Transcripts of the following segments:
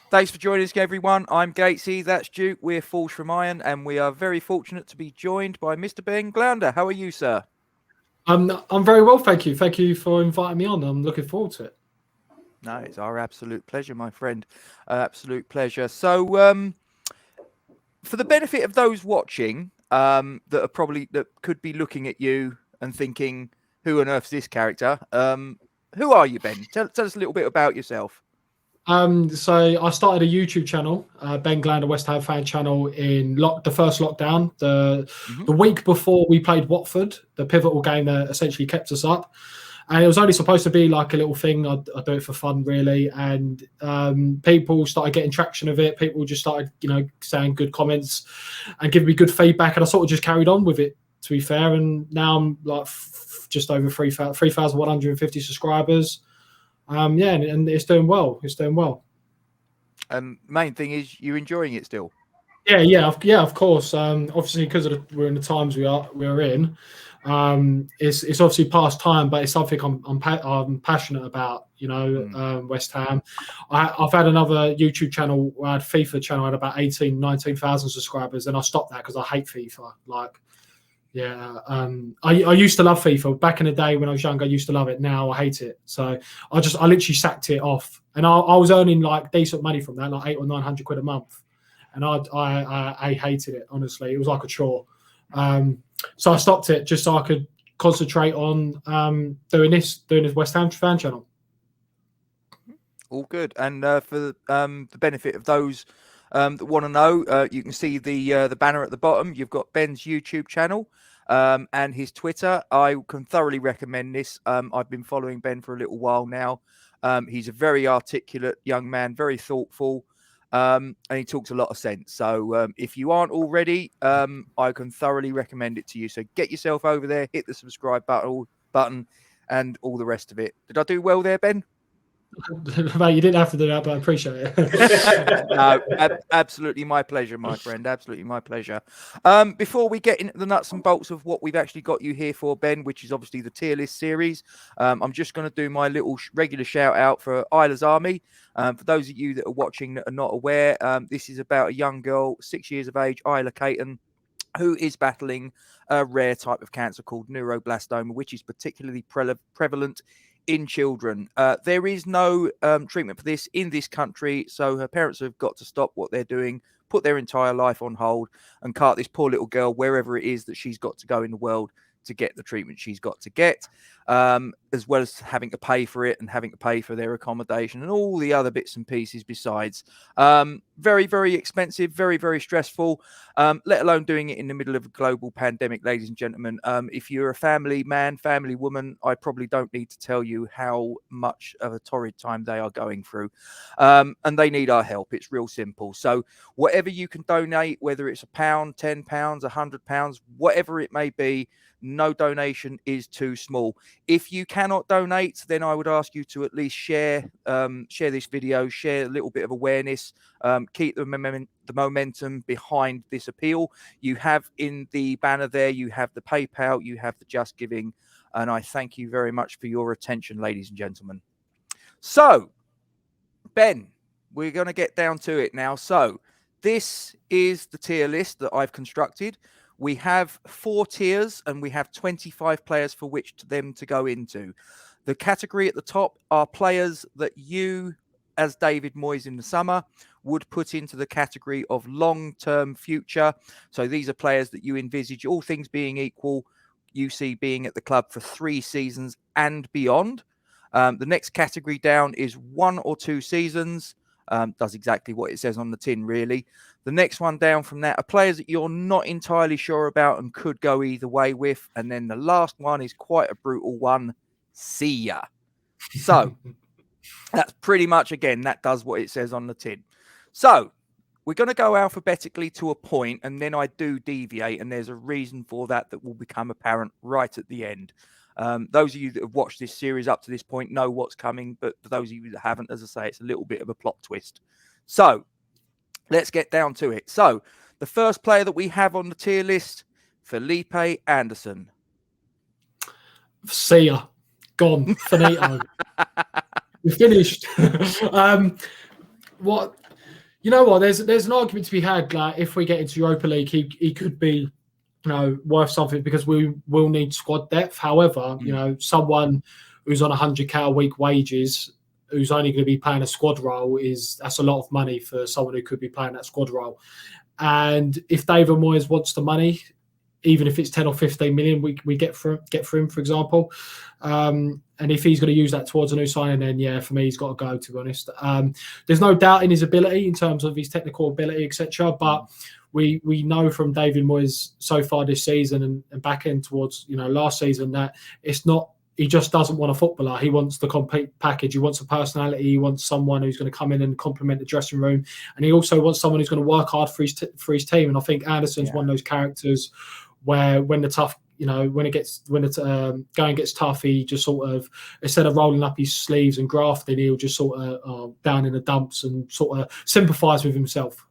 Thanks for joining us, everyone. I'm Gatesy, that's Duke. We're Forged from Iron, and we are very fortunate to be joined by Mr. Ben Glander. How are you, sir? I'm very well, thank you. Thank you for inviting me on. I'm looking forward to it. No, it's our absolute pleasure, my friend. Absolute pleasure. So, for the benefit of those watching that could be looking at you and thinking, "Who on earth's this character?" Who are you, Ben? Tell us a little bit about yourself. So I started a YouTube channel, Ben Glander West Ham fan channel, in the first lockdown, the week before we played Watford, the pivotal game that essentially kept us up. And it was only supposed to be like a little thing. I do it for fun, really. And people started getting traction of it. People just started, saying good comments and giving me good feedback. And I sort of just carried on with it, to be fair. And now I'm like just over 3,150 subscribers. And it's doing well. It's doing well. Main thing is you're enjoying it still. Yeah, of course. Obviously, because we're in the times we're in, it's obviously past time, but it's something I'm passionate about. West Ham. I've had another YouTube channel. I had FIFA channel. I had about 19,000 subscribers, and I stopped that because I hate FIFA. I used to love FIFA back in the day when I was younger. I used to love it. Now I hate it. So I literally sacked it off, and I was earning like decent money from that, like £800 or £900 a month, and I hated it. Honestly, it was like a chore. So I stopped it just so I could concentrate on doing this West Ham fan channel. All good. And for the benefit of those that want to know, you can see the banner at the bottom. You've got Ben's YouTube channel and his Twitter. I can thoroughly recommend this. I've been following Ben for a little while now. He's a very articulate young man, very thoughtful, and he talks a lot of sense. So if you aren't already, I can thoroughly recommend it to you. So get yourself over there, hit the subscribe button, and all the rest of it. Did I do well there, Ben? Mate, you didn't have to do that, but I appreciate it. No, absolutely my pleasure, my friend. Absolutely my pleasure. Before we get into the nuts and bolts of what we've actually got you here for, Ben, which is obviously the tier list series, I'm just going to do my little regular shout out for Isla's Army. For those of you that are watching that are not aware, this is about a young girl, 6 years of age, Isla Caton, who is battling a rare type of cancer called neuroblastoma, which is particularly prevalent in children. There is no treatment for this in this country, so her parents have got to stop what they're doing, put their entire life on hold, and cart this poor little girl wherever it is that she's got to go in the world to get the treatment she's got to get, as well as having to pay for it and having to pay for their accommodation and all the other bits and pieces besides. Very, very expensive, very, very stressful, let alone doing it in the middle of a global pandemic, ladies and gentlemen. If you're a family man, family woman, I probably don't need to tell you how much of a torrid time they are going through. And they need our help. It's real simple. So whatever you can donate, whether it's £1, £10, £100, whatever it may be, no donation is too small. If you cannot donate, then I would ask you to at least share this video, share a little bit of awareness, keep the momentum behind this appeal. You have in the banner there, you have the PayPal, you have the Just Giving, and I thank you very much for your attention, ladies and gentlemen. So, Ben, we're going to get down to it now. So, this is the tier list that I've constructed. We have 4 tiers and we have 25 players for which them to go into. The category at the top are players that you, as David Moyes in the summer, would put into the category of long-term future. So these are players that you envisage, all things being equal, you see being at the club for 3 seasons and beyond. The next category down is 1 or 2 seasons. Does exactly what it says on the tin, really. The next one down from that are players that you're not entirely sure about and could go either way with. And then the last one is quite a brutal one. See ya. So that's pretty much, again, that does what it says on the tin. So we're going to go alphabetically to a point, and then I do deviate, and there's a reason for that that will become apparent right at the end. Those of you that have watched this series up to this point know what's coming, but for those of you that haven't, as I say, it's a little bit of a plot twist. So let's get down to it. So the first player that we have on the tier list, Felipe Anderson. See ya. Gone. Finito. We're finished. What You know what? There's an argument to be had. Like if we get into Europa League, he could be, worth something because we will need squad depth. However, someone who's on 100K a week wages, who's only going to be playing a squad role, that's a lot of money for someone who could be playing that squad role. And if David Moyes wants the money, even if it's 10 or 15 million, we get for him, for example. And if he's going to use that towards a new signing, then yeah, for me, he's got to go, to be honest. There's no doubt in his ability in terms of his technical ability, etc. But we know from David Moyes so far this season and back end towards last season that it's not. He just doesn't want a footballer. He wants the complete package. He wants a personality. He wants someone who's going to come in and complement the dressing room, and he also wants someone who's going to work hard for his team. And I think Anderson's one of those characters where when the tough, when going gets tough, he just sort of, instead of rolling up his sleeves and grafting, he'll just sort of down in the dumps and sort of sympathise with himself.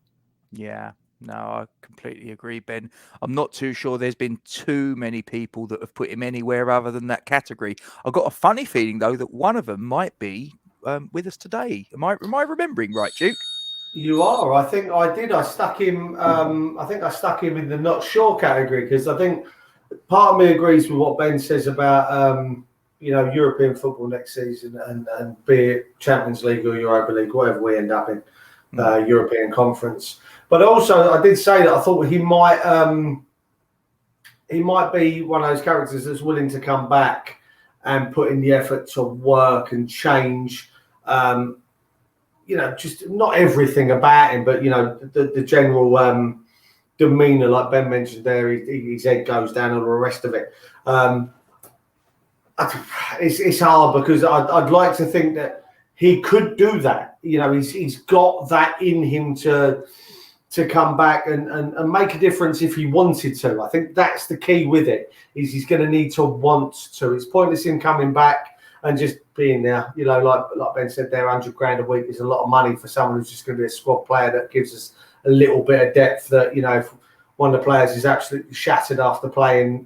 Yeah. No, I completely agree, Ben. I'm not too sure there's been too many people that have put him anywhere other than that category. I've got a funny feeling, though, that one of them might be with us today. Am I remembering right, Duke? You are. I think I did. I stuck him. I think I stuck him in the not sure category because I think part of me agrees with what Ben says about European football next season and be it Champions League or Europa League, whatever we end up in, European Conference. But also, I did say that I thought he might be one of those characters that's willing to come back and put in the effort to work and change. Just not everything about him, but the general demeanour, like Ben mentioned there, his head goes down, and all the rest of it. It's hard because I'd like to think that he could do that. He's got that in him to come back and make a difference if he wanted to. I think that's the key with it, is he's going to need to want to. It's pointless him coming back and just being there. Like Ben said there, 100 grand a week is a lot of money for someone who's just going to be a squad player that gives us a little bit of depth that, if one of the players is absolutely shattered after playing,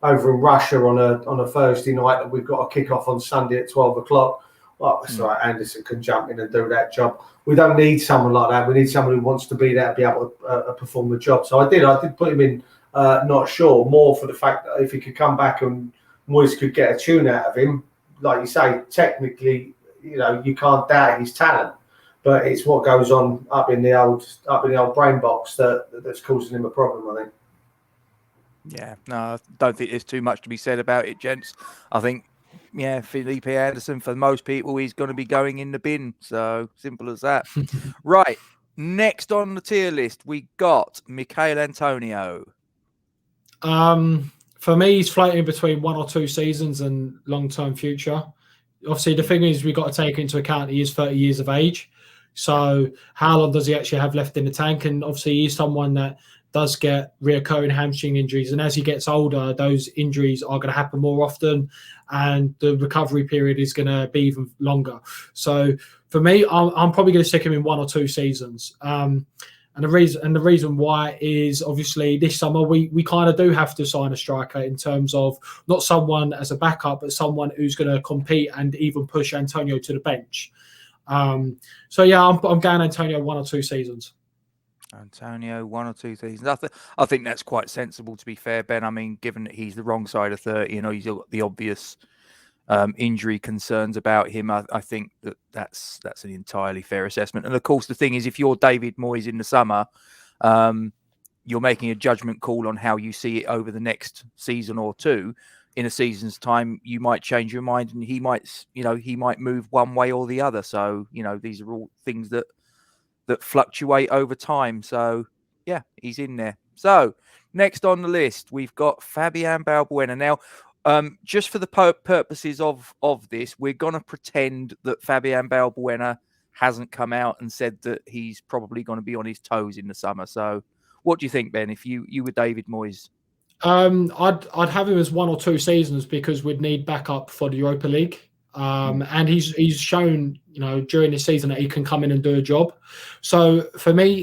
over in Russia on a Thursday night that we've got a kick-off on Sunday at 12 o'clock. Well, that's all right. Anderson can jump in and do that job. We don't need someone like that. We need someone who wants to be there to be able to perform the job. So I did put him in not sure, more for the fact that if he could come back and Moyes could get a tune out of him, like you say, technically, you can't doubt his talent. But it's what goes on up in the old brain box that's causing him a problem, I think. Yeah, no, I don't think there's too much to be said about it, gents. I think, Felipe Anderson, for most people, he's going to be going in the bin. So simple as that. Right. Next on the tier list, we got Michail Antonio. For me, he's floating between 1 or 2 seasons and long-term future. Obviously, the thing is, we've got to take into account he is 30 years of age. So how long does he actually have left in the tank? And obviously, he's someone that does get reoccurring hamstring injuries. And as he gets older, those injuries are going to happen more often. And the recovery period is going to be even longer. So for me, I'm probably going to stick him in 1 or 2 seasons. And the reason why is obviously this summer we kind of do have to sign a striker in terms of not someone as a backup, but someone who's going to compete and even push Antonio to the bench. I'm going Antonio 1 or 2 seasons. Antonio 1 or 2 seasons. I think that's quite sensible, to be fair, Ben. I mean, given that he's the wrong side of 30, he's got the obvious injury concerns about him, I think that's an entirely fair assessment. And of course, the thing is, if you're David Moyes in the summer, you're making a judgment call on how you see it over the next season or two. In a season's time, you might change your mind, and he might move one way or the other. So, these are all things that fluctuate over time. So, yeah, he's in there. So, next on the list, we've got Fabian Balboa. Now, just for the purposes of this, we're going to pretend that Fabian Balboa hasn't come out and said that he's probably going to be on his toes in the summer. So, what do you think, Ben, if you were David Moyes? I'd have him as 1 or 2 seasons because we'd need backup for the Europa League. And he's shown, during this season that he can come in and do a job. So for me,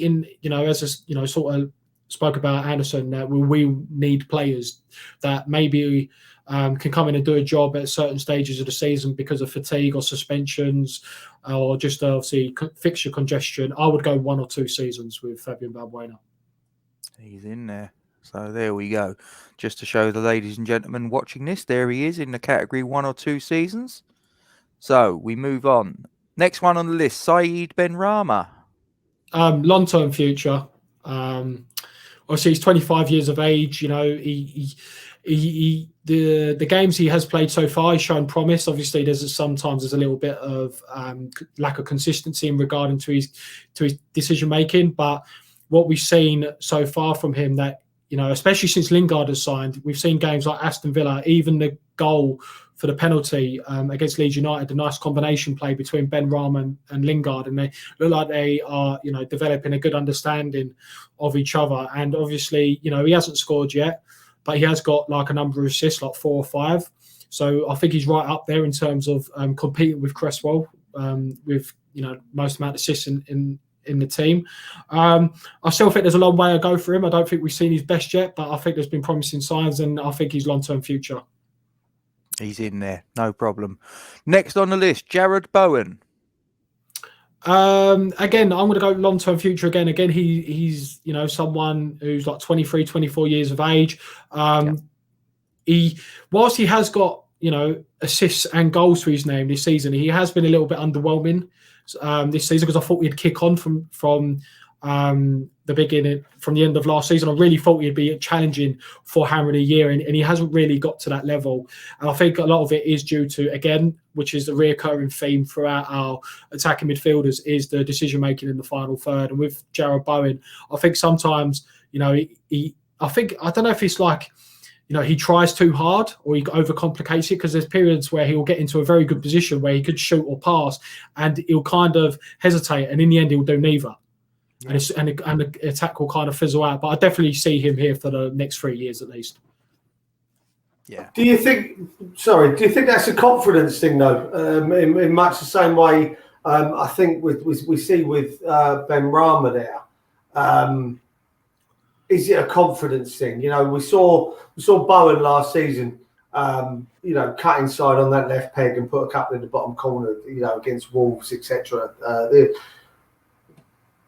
sort of spoke about Anderson, that we need players that maybe can come in and do a job at certain stages of the season because of fatigue or suspensions or just obviously fixture congestion, I would go 1 or 2 seasons with Fabian Balboa. He's in there. So there we go. Just to show the ladies and gentlemen watching this, there he is in the category 1 or 2 seasons. So we move on. Next one on the list, Saeed Benrahma. Long-term future. Obviously, he's 25 years of age. You know, the games he has played so far, he's shown promise. Obviously, there's a little bit of lack of consistency in regarding to his decision making. But what we've seen so far from him, that, you know, especially since Lingard has signed, we've seen games like Aston Villa, even the goal for the penalty against Leeds United, a nice combination play between Benrahma and Lingard, and they look like they are, you know, developing a good understanding of each other. And obviously, you know, he hasn't scored yet, but he has got like a number of assists, like 4 or 5. So I think he's right up there in terms of competing with Cresswell with, you know, most amount of assists in the team. I still think there's a long way to go for him. I don't think we've seen his best yet, but I think there's been promising signs, and I think he's long-term future. He's in there, no problem. Next on the list, Jarrod Bowen. Again, I'm going to go long-term future again. Again, he's, you know, someone who's like 23, 24 years of age. Whilst he has got, you know, assists and goals to his name this season, he has been a little bit underwhelming this season, because I thought he'd kick on from the beginning, from the end of last season. I really thought he'd be challenging for Hammer of the Year, and he hasn't really got to that level. And I think a lot of it is due to, again, which is the reoccurring theme throughout our attacking midfielders, is the decision making in the final third. And with Jarrod Bowen, I think sometimes, you know, I don't know if it's like, you know, he tries too hard or he overcomplicates it, because there's periods where he will get into a very good position where he could shoot or pass, and he'll kind of hesitate, and in the end he'll do neither. Yeah. And the attack will kind of fizzle out. But I definitely see him here for the next 3 years at least. Yeah. Do you think that's a confidence thing though? In much the same way, I think we see with Benrahma there. Is it a confidence thing? You know, we saw Bowen last season, you know, cut inside on that left peg and put a couple in the bottom corner, you know, against Wolves, etc.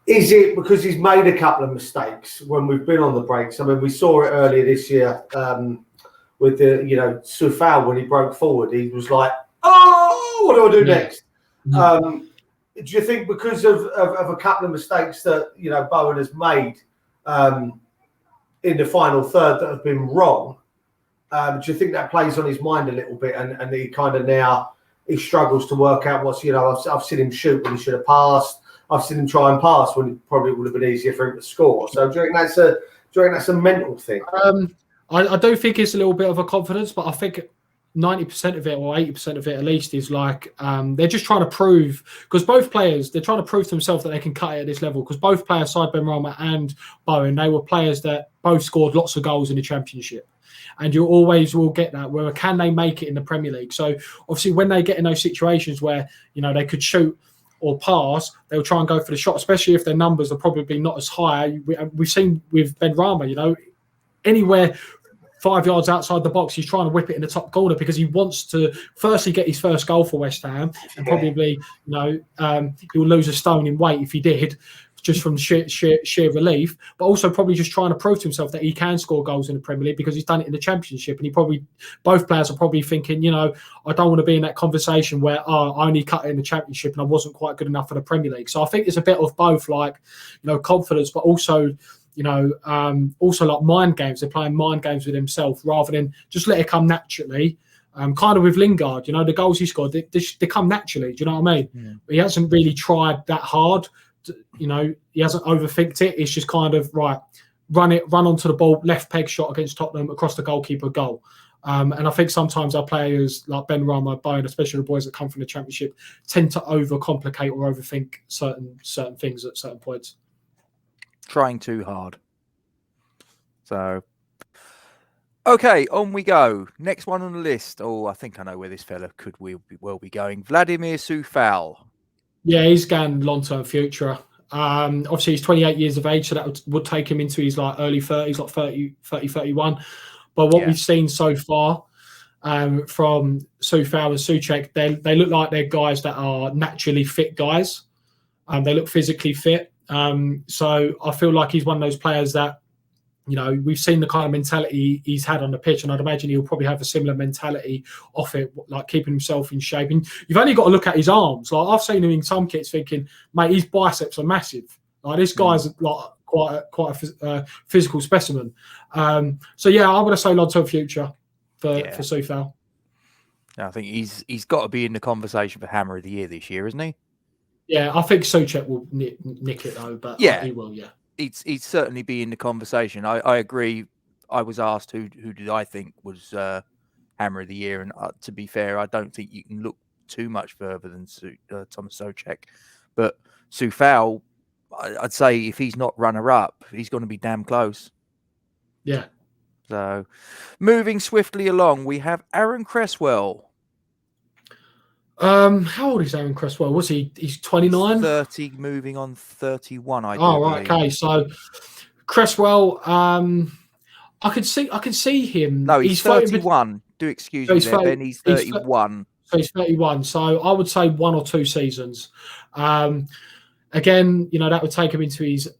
Is it because he's made a couple of mistakes when we've been on the breaks? I mean, we saw it earlier this year with the, you know, Sue Fowle, when he broke forward, he was like, "Oh, what do I do next?" Do you think because of a couple of mistakes that, you know, Bowen has made in the final third that have been wrong, do you think that plays on his mind a little bit, and he kind of now he struggles to work out what's, you know, I've seen him shoot when he should have passed. I've seen him try and pass when it probably would have been easier for him to score. So do you reckon that's a mental thing? I do think it's a little bit of a confidence, but I think 90% of it, or 80% of it at least, is like they're just trying to prove, because both players, they're trying to prove to themselves that they can cut it at this level, because both players, side Benrahma and Bowen, they were players that both scored lots of goals in the Championship. And you always will get that, where can they make it in the Premier League? So obviously when they get in those situations where, you know, they could shoot or pass, they'll try and go for the shot, especially if their numbers are probably not as high. We've seen with Benrahma, you know, anywhere 5 yards outside the box, he's trying to whip it in the top corner, because he wants to firstly get his first goal for West Ham, and probably, you know, he'll lose a stone in weight if he did, just from sheer relief, but also probably just trying to prove to himself that he can score goals in the Premier League, because he's done it in the Championship. And both players are probably thinking, you know, I don't want to be in that conversation where, I only cut it in the Championship and I wasn't quite good enough for the Premier League. So I think it's a bit of both, like, you know, confidence, but also, you know, also like mind games. They're playing mind games with himself rather than just let it come naturally. Kind of with Lingard, you know, the goals he scored, they come naturally. Do you know what I mean? Yeah. He hasn't really tried that hard. You know, he hasn't overthinked it. It's just kind of, right, run onto the ball, left peg shot against Tottenham, across the goalkeeper, goal. And I think sometimes our players like Benrahma, Bowen, especially the boys that come from the Championship, tend to overcomplicate or overthink certain things at certain points. Trying too hard. So, okay, on we go. Next one on the list. Oh, I think I know where this fella could well be going. Vladimir Sue Fowle. Yeah, he's going long-term future. Obviously, he's 28 years of age, so that would take him into his like early 30s, like 30, 31. But what we've seen so far, from Sue Fowle and Souček, they look like they're guys that are naturally fit guys. They look physically fit. So I feel like he's one of those players that, we've seen the kind of mentality he's had on the pitch, and I'd imagine he'll probably have a similar mentality off it, like keeping himself in shape. And you've only got to look at his arms. Like, I've seen him in some kits thinking, mate, his biceps are massive. Like, this guy's like quite a physical specimen. So yeah, I would say long-term future for Sue Fowle. I think he's got to be in the conversation for Hammer of the Year this year, isn't he? Yeah, I think Souček will nick it though, but he will. Yeah. He'd certainly be in the conversation. I agree. I was asked who did I think was Hammer of the Year, and to be fair, I don't think you can look too much further than Thomas Souček. But Sue Fowle, I'd say if he's not runner-up, he's going to be damn close. Yeah. So, moving swiftly along, we have Aaron Cresswell. How old is Aaron Cresswell? Was he? He's 29? 30, moving on 31, I Oh, right, okay. So Cresswell, I could see him. No, he's 31. Do excuse me there, Ben. He's 31. So he's 31. So I would say 1 or 2 seasons. Again, that would take him into his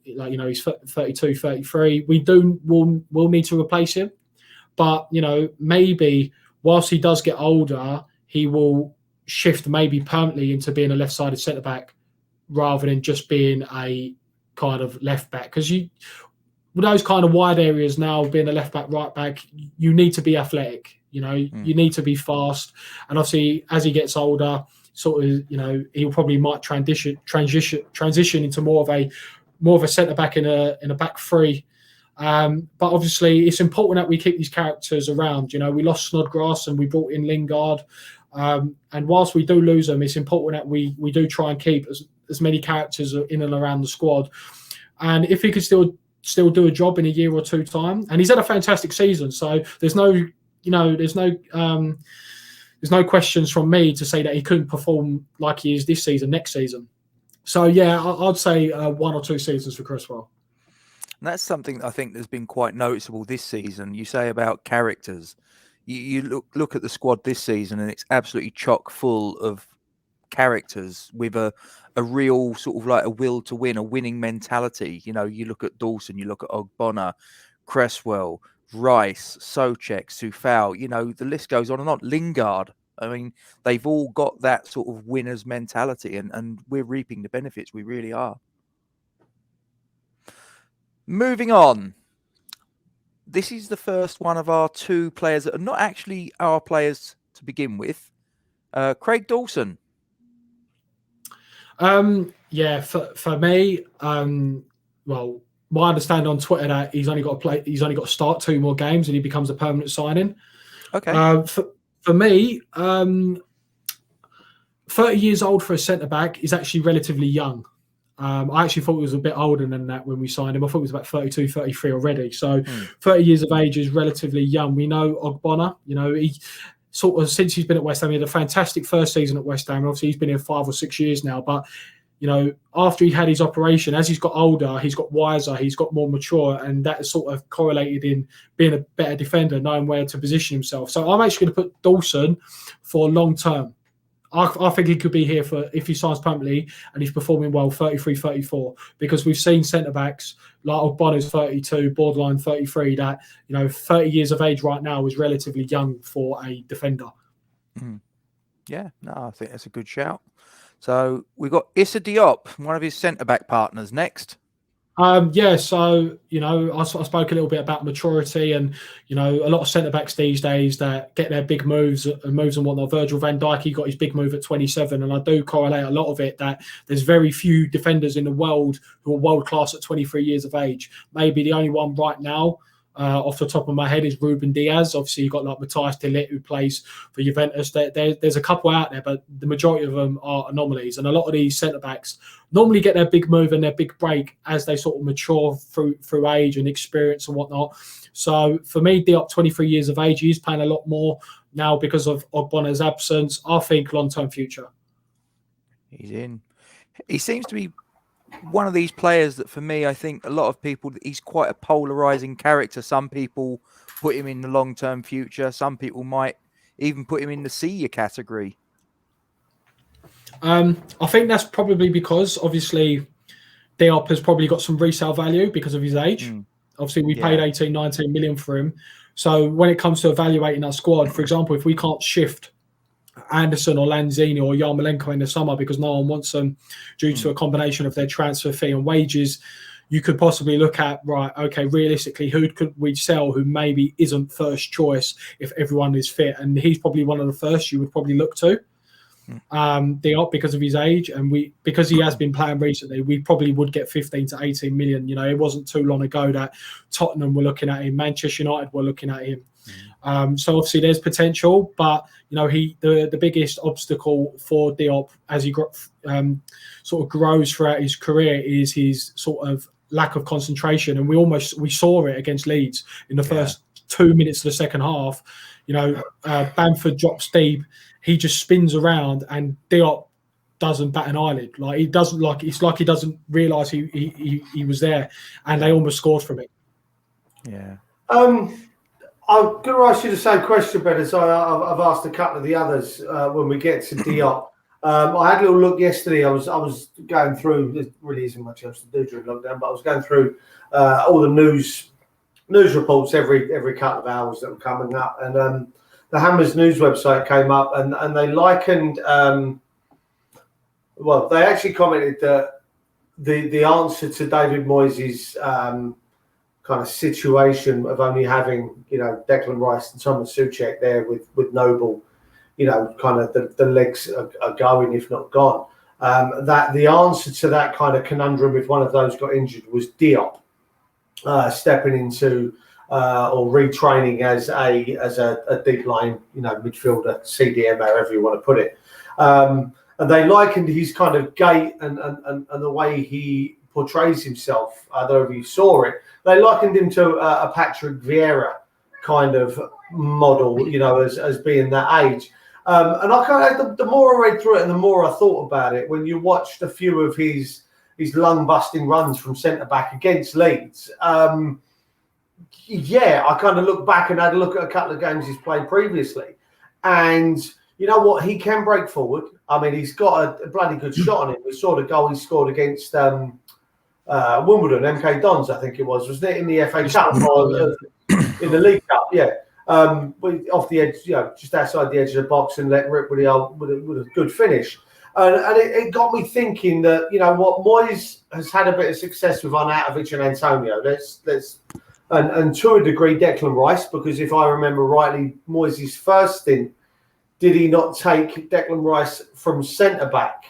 he's 32, 33. We'll need to replace him. But, maybe whilst he does get older, he will shift maybe permanently into being a left-sided centre-back rather than just being a kind of left-back. Because with those kind of wide areas now, being a left-back, right-back, you need to be athletic. You need to be fast. And obviously, as he gets older, sort of, he'll probably might transition into more of a centre-back in a back three. But obviously, it's important that we keep these characters around. We lost Snodgrass and we brought in Lingard. And whilst we do lose them, it's important that we do try and keep as many characters in and around the squad. And if he could still do a job in a year or 2 time, and he's had a fantastic season, so there's no questions from me to say that he couldn't perform like he is this season, next season. So yeah, I'd say 1 or 2 seasons for Cresswell. And that's something I think that's been quite noticeable this season. You say about characters. You look at the squad this season, and it's absolutely chock full of characters with a real sort of like a will to win, a winning mentality. You look at Dawson, you look at Ogbonner, Cresswell, Rice, Souček, Sue Fowle. The list goes on and on. Lingard. I mean, they've all got that sort of winner's mentality, and we're reaping the benefits. We really are. Moving on. This is the first one of our 2 players that are not actually our players to begin with. Craig Dawson. Yeah, for me, well, my understanding on Twitter that he's only got to start 2 more games and he becomes a permanent signing. Okay. For me, 30 years old for a centre back is actually relatively young. I actually thought he was a bit older than that when we signed him. I thought he was about 32, 33 already. So 30 years of age is relatively young. We know Ogbonner, he sort of, since he's been at West Ham, he had a fantastic first season at West Ham. Obviously, he's been here 5 or 6 years now. But, after he had his operation, as he's got older, he's got wiser, he's got more mature. And that is sort of correlated in being a better defender, knowing where to position himself. So I'm actually going to put Dawson for long term. I think he could be here for, if he signs permanently and he's performing well, 33, 34, because we've seen centre-backs like Ogbonner's 32, borderline 33, that, 30 years of age right now is relatively young for a defender. Yeah, no, I think that's a good shout. So we've got Issa Diop, one of his centre-back partners, next. So, I spoke a little bit about maturity and, a lot of centre-backs these days that get their big moves and whatnot. Virgil Van Dijk, he got his big move at 27, and I do correlate a lot of it that there's very few defenders in the world who are world-class at 23 years of age. Maybe the only one right now, off the top of my head, is Ruben Diaz. Obviously, you've got like Matthias de Ligt, who plays for Juventus. There's a couple out there, but the majority of them are anomalies. And a lot of these centre-backs normally get their big move and their big break as they sort of mature through age and experience and whatnot. So for me, Diop, 23 years of age, he's playing a lot more now because of Ogbonner's absence. I think long-term future. He's in. He seems to be one of these players that, for me, I think a lot of people, he's quite a polarizing character. Some people put him in the long-term future. Some people might even put him in the senior category. I think that's probably because, obviously, Diop has probably got some resale value because of his age. Obviously, we paid 18, 19 million for him. So when it comes to evaluating our squad, for example, if we can't shift Anderson or Lanzini or Yamalenko in the summer because no one wants them due to a combination of their transfer fee and wages, you could possibly look at, right, okay, realistically, who could we sell who maybe isn't first choice if everyone is fit? And he's probably one of the first you would probably look to. Diop, because of his age, and because he has been playing recently, we probably would get 15 to 18 million. You know, it wasn't too long ago that Tottenham were looking at him, Manchester United were looking at him. So obviously there's potential, but you know, the biggest obstacle for Diop as he sort of grows throughout his career is his sort of lack of concentration, and we saw it against Leeds in the first 2 minutes of the second half. You know, Bamford drops deep. He just spins around, and Diop doesn't bat an eyelid. Like he doesn't it's like he doesn't realise he was there, and they almost scored from it. Yeah. I'm going to ask you the same question, Ben, as I've asked a couple of the others when we get to Diop. I had a little look yesterday. I was going through. There really isn't much else to do during lockdown, but I was going through all the news reports every couple of hours that were coming up, and the Hammers news website came up, and they likened. They actually commented that the answer to David Moyes' kind of situation of only having, you know, Declan Rice and Thomas Souček there with Noble, you know, kind of the legs are going, if not gone. That the answer to that kind of conundrum, if one of those got injured, was Diop stepping into or retraining as a deep line, you know, midfielder, CDM, however you want to put it. And they likened his kind of gait and the way he portrays himself. I don't know if you saw it. They likened him to a Patrick Vieira kind of model, you know, as being that age. And I kind of, the more I read through it and the more I thought about it, when you watched a few of his lung-busting runs from centre-back against Leeds, I kind of looked back and had a look at a couple of games he's played previously. And you know what? He can break forward. I mean, he's got a bloody good shot on him. We saw the goal he scored against Wimbledon, MK Dons, I think it was. Wasn't it in the FA Cup or in the League Cup? Yeah. Off the edge, you know, just outside the edge of the box and let rip with a good finish. And it got me thinking that, you know what, Moyes has had a bit of success with Arnautovic and Antonio. And to a degree, Declan Rice, because if I remember rightly, Moyes' first stint, did he not take Declan Rice from centre-back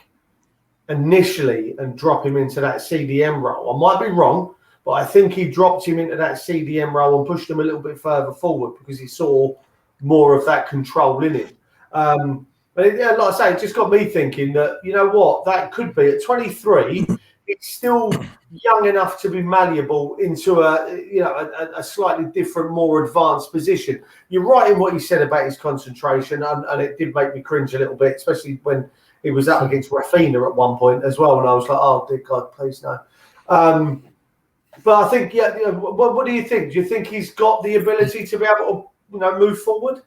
initially and drop him into that CDM role? I might be wrong, but I think he dropped him into that CDM role and pushed him a little bit further forward because he saw more of that control in him. But like I say, it just got me thinking that, you know what, that could be at 23. It's still young enough to be malleable into a slightly different, more advanced position. You're right in what you said about his concentration, and it did make me cringe a little bit, especially when he was up against Rafinha at one point as well, and I was like, oh, dear God, please no. But I think, what do you think? Do you think he's got the ability to be able to, move forward?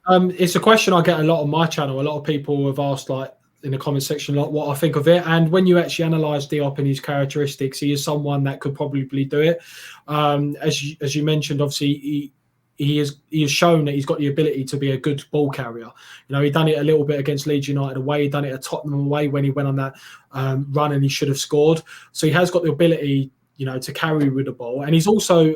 It's a question I get a lot on my channel. A lot of people have asked, like, in the comment section, what I think of it. And when you actually analyse Diop and his characteristics, he is someone that could probably do it. As you mentioned, obviously, he has shown that he's got the ability to be a good ball carrier. You know, he done it a little bit against Leeds United away. He done it at Tottenham away when he went on that run and he should have scored. So he has got the ability, to carry with the ball. And he's also,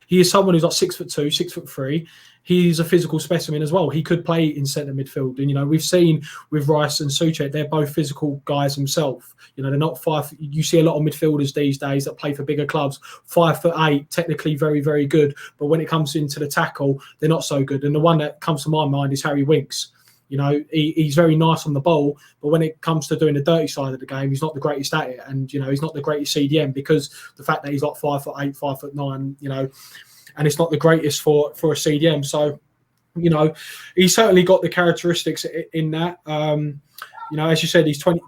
he is someone who's like 6'2", 6'3". He's a physical specimen as well. He could play in centre midfield. And, we've seen with Rice and Souček, they're both physical guys themselves. They're not five. You see a lot of midfielders these days that play for bigger clubs, 5'8", technically very, very good. But when it comes into the tackle, they're not so good. And the one that comes to my mind is Harry Winks. He's very nice on the ball, but when it comes to doing the dirty side of the game, he's not the greatest at it. And, he's not the greatest CDM because the fact that he's like 5'8", 5'9", and it's not the greatest for a CDM. So, he's certainly got the characteristics in that. you know, as you said, he's 20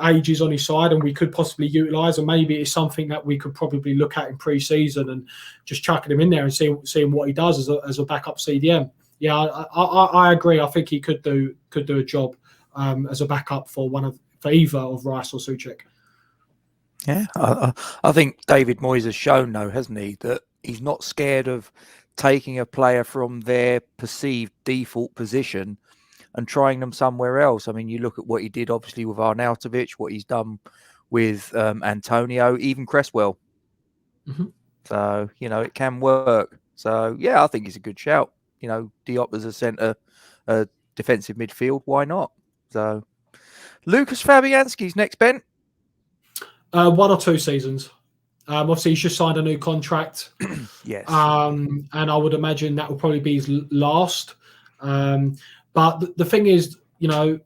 ages on his side, and we could possibly utilise, and maybe it's something that we could probably look at in pre-season and just chucking him in there and seeing what he does as a backup CDM. Yeah, I agree. I think he could do a job as a backup for either of Rice or Souček. Yeah, I think David Moyes has shown, though, hasn't he, that he's not scared of taking a player from their perceived default position and trying them somewhere else. I mean, you look at what he did, obviously, with Arnautovic, what he's done with Antonio, even Cresswell. Mm-hmm. So, you know, it can work. So, yeah, I think he's a good shout. You know, Diop as a centre, defensive midfield, why not? So, Lucas Fabianski's next, Ben. 1 or 2 seasons. Obviously, he's just signed a new contract. Yes. And I would imagine that will probably be his last. But the thing is, you know,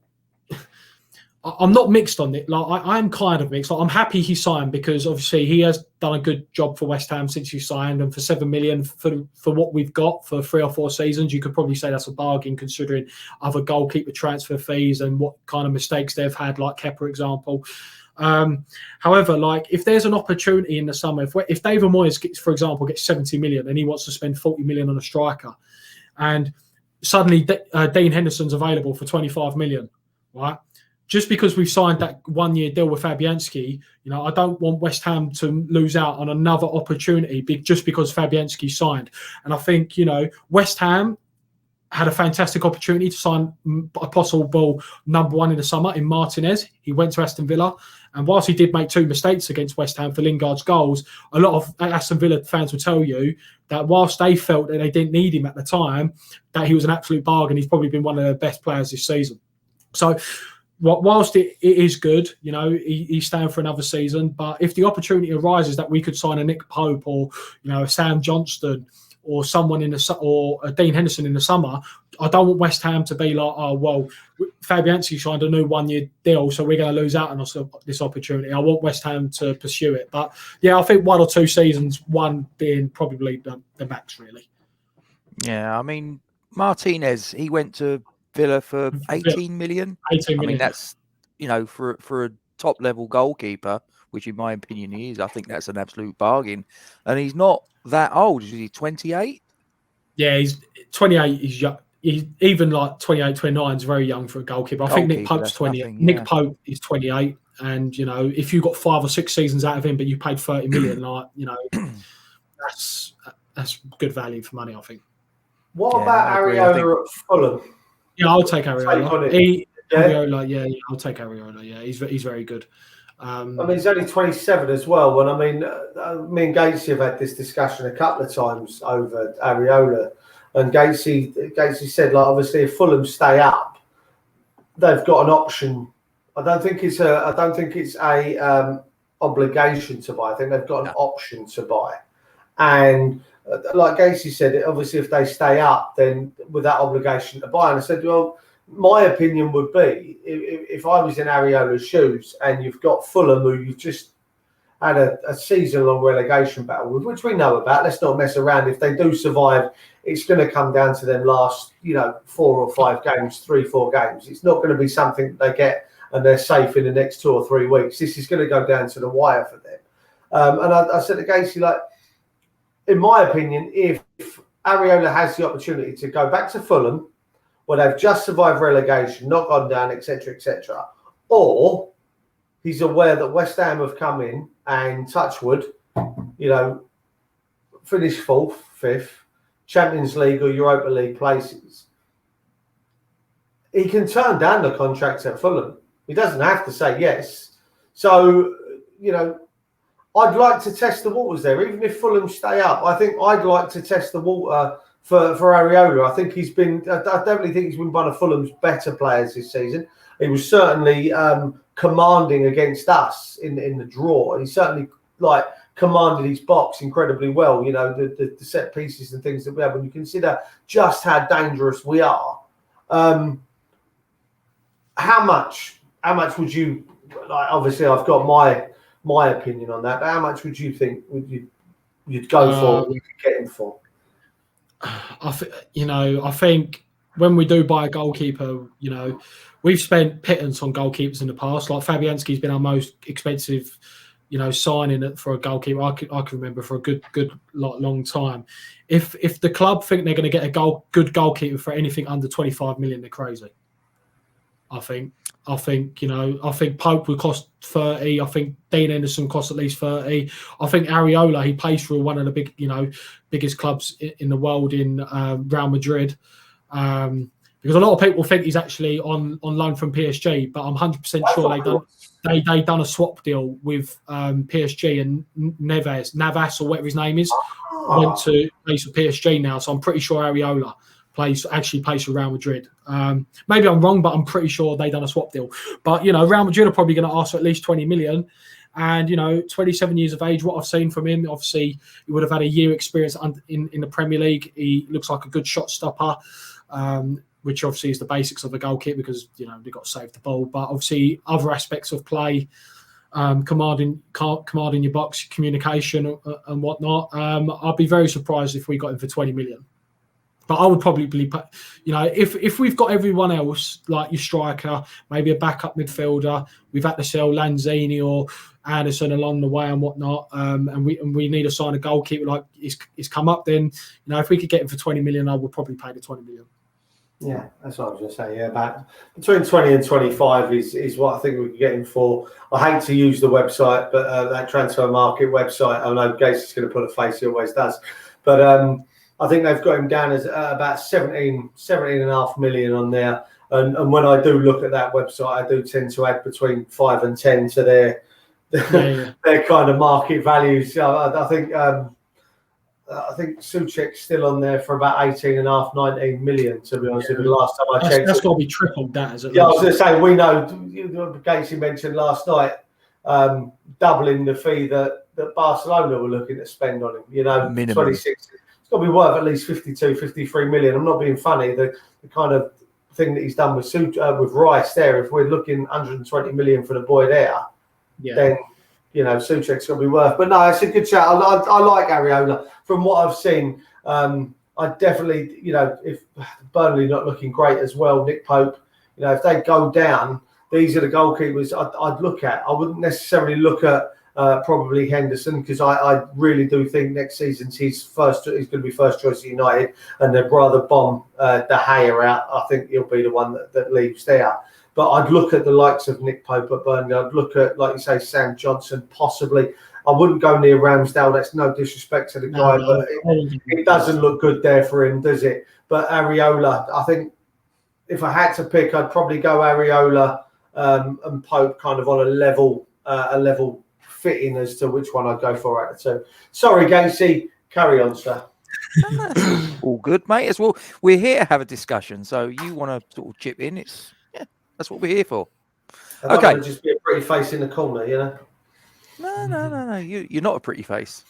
I'm not mixed on it. Like I'm kind of mixed. Like, I'm happy he signed because obviously he has done a good job for West Ham since he signed, and for 7 million for what we've got for 3 or 4 seasons, you could probably say that's a bargain considering other goalkeeper transfer fees and what kind of mistakes they've had, like Kepa example. However, like if there's an opportunity in the summer, if David Moyes, for example, gets 70 million and he wants to spend 40 million on a striker, and suddenly Dean Henderson's available for 25 million, right? Just because we've signed that 1-year deal with Fabianski, you know, I don't want West Ham to lose out on another opportunity just because Fabianski signed. And I think, you know, West Ham had a fantastic opportunity to sign a possible number 1 in the summer in Martinez. He went to Aston Villa. And whilst he did make 2 mistakes against West Ham for Lingard's goals, a lot of Aston Villa fans will tell you that whilst they felt that they didn't need him at the time, that he was an absolute bargain. He's probably been one of their best players this season. So whilst it is good, you know, he's staying for another season. But if the opportunity arises that we could sign a Nick Pope or, you know, a Sam Johnston or someone or a Dean Henderson in the summer, I don't want West Ham to be like, oh, well, Fabianski signed a new 1-year deal, so we're going to lose out on this opportunity. I want West Ham to pursue it. But, yeah, I think 1 or 2 seasons, 1 being probably the max, really. Yeah, I mean, Martinez, he went to Villa for 18 million. 18 million. I mean, that's, you know, for a top-level goalkeeper, which in my opinion he is, I think that's an absolute bargain. And he's not that old. Is he 28? Yeah, he's 28. He's young. He's even like 28, 29 is very young for a goalkeeper. I think Nick Pope's 28. Nothing, yeah. Nick Pope is 28. And, you know, if you got 5 or 6 seasons out of him, but you paid 30 million, like, you know, that's good value for money, I think. What about Areola at Fulham? Yeah, I'll take Areola. Areola, I'll take Areola. Yeah, he's very good. I mean, he's only 27 as well. And I mean, me and Gatesy have had this discussion a couple of times over Areola. And Gatesy said, like, obviously, if Fulham stay up, they've got an option. I don't think it's a obligation to buy. I think they've got an option to buy. And like Gatesy said, obviously, if they stay up, then with that obligation to buy. And I said, well, my opinion would be if I was in Areola's shoes and you've got Fulham, who you've just had a season-long relegation battle with, which we know about. Let's not mess around. If they do survive, it's going to come down to them last, 4 or 5 games, 3, 4 games. It's not going to be something they get and they're safe in the next 2 or 3 weeks. This is going to go down to the wire for them. And I said to Gatesy, like, in my opinion, if Areola has the opportunity to go back to Fulham, where they've just survived relegation, not gone down, etc., or he's aware that West Ham have come in and touchwood, finish 4th, 5th, Champions League or Europa League places, he can turn down the contract at Fulham. He doesn't have to say yes. So, I'd like to test the waters there, even if Fulham stay up. I think I'd like to test the water for Areola. I think I definitely think he's been one of Fulham's better players this season. He was certainly commanding against us in the draw. He certainly commanded his box incredibly well. The set pieces and things that we have. When you consider just how dangerous we are, how much would you like? Obviously, I've got my opinion on that. But how much would you think you'd go for? We could get him for. I think when we do buy a goalkeeper, you know, we've spent pittance on goalkeepers in the past. Like Fabianski's been our most expensive, you know, signing for a goalkeeper. I can remember for a good long time. If the club think they're going to get a good goalkeeper for anything under 25 million, they're crazy. I think Pope would cost 30. I think Dean Henderson costs at least 30. I think Areola, he plays for one of the biggest clubs in the world in Real Madrid. Because a lot of people think he's actually on loan from PSG, but I'm 100% sure they done a swap deal with PSG, and Navas or whatever his name is went to play for PSG now. So I'm pretty sure Areola actually plays for Real Madrid. Maybe I'm wrong, but I'm pretty sure they done a swap deal. But, you know, Real Madrid are probably going to ask for at least 20 million. And, you know, 27 years of age, what I've seen from him, obviously, he would have had a year experience in the Premier League. He looks like a good shot stopper, which obviously is the basics of a goalkeeper because, you know, they've got to save the ball. But obviously, other aspects of play, commanding your box, communication and whatnot. I'd be very surprised if we got him for 20 million. But I would probably, you know, if we've got everyone else, like your striker, maybe a backup midfielder, we've had to sell Lanzini or Anderson along the way and whatnot, and we need to sign a goalkeeper like he's come up, then, you know, if we could get him for 20 million, I would probably pay the 20 million. Yeah, that's what I was going to say. Yeah, about between 20 and 25 is what I think we could get him for. I hate to use the website, but that transfer market website, I know Gates is going to put a face, he always does. But I think they've got him down as about 17.5 million on there. And when I do look at that website, I do tend to add between 5 and 10 to their kind of market values. I think Souček's still on there for about 18.5, 19 million, to be honest with you. The last time I checked. That's got to be tripled that, is it? Yeah, I was going to say, we know, Gatesy mentioned last night, doubling the fee that Barcelona were looking to spend on him. You know, minimum. 26. It's got to be worth at least 52, 53 million. I'm not being funny. The kind of thing that he's done with Rice there, if we're looking 120 million for the boy there, then, you know, Souček's got to be worth. But no, it's a good chat. I like Areola. From what I've seen, I definitely, you know, if Burnley not looking great as well, Nick Pope, you know, if they go down, these are the goalkeepers I'd look at. I wouldn't necessarily look at probably Henderson, because I really do think next season he's going to be first choice at United, and they'd rather bomb De Gea out. I think he'll be the one that leaves there. But I'd look at the likes of Nick Pope at Burnley. I'd look at, like you say, Sam Johnson, possibly. I wouldn't go near Ramsdale. That's no disrespect to the guy, but it doesn't look good there for him, does it? But Areola, I think if I had to pick, I'd probably go Areola and Pope kind of on a level fitting as to which one I'd go for out of the two. Sorry, Gatesy. Carry on, sir. All good, mate. As well, we're here to have a discussion, so you want to sort of chip in. That's what we're here for. I don't want to just be a pretty face in the corner, you know? No. You're not a pretty face.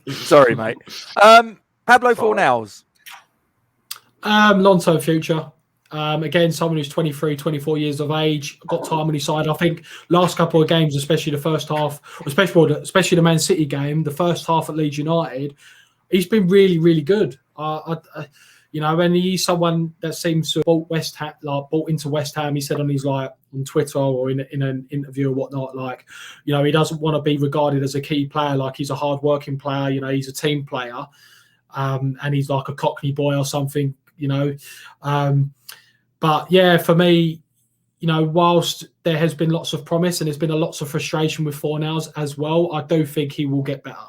Sorry, mate. Pablo Fornals. Long-term future. Again, someone who's 23, 24 years of age, got time on his side. I think last couple of games, especially the first half, especially the Man City game, the first half at Leeds United, he's been really, really good. You know, and he's someone that seems to have bought into West Ham. He said on his on Twitter or in an interview or whatnot, like, you know, he doesn't want to be regarded as a key player. Like, he's a hard-working player. You know, he's a team player, and he's like a Cockney boy or something. You know, but yeah, for me, you know, whilst there has been lots of promise and there's been lots of frustration with Fornals as well, I do think he will get better.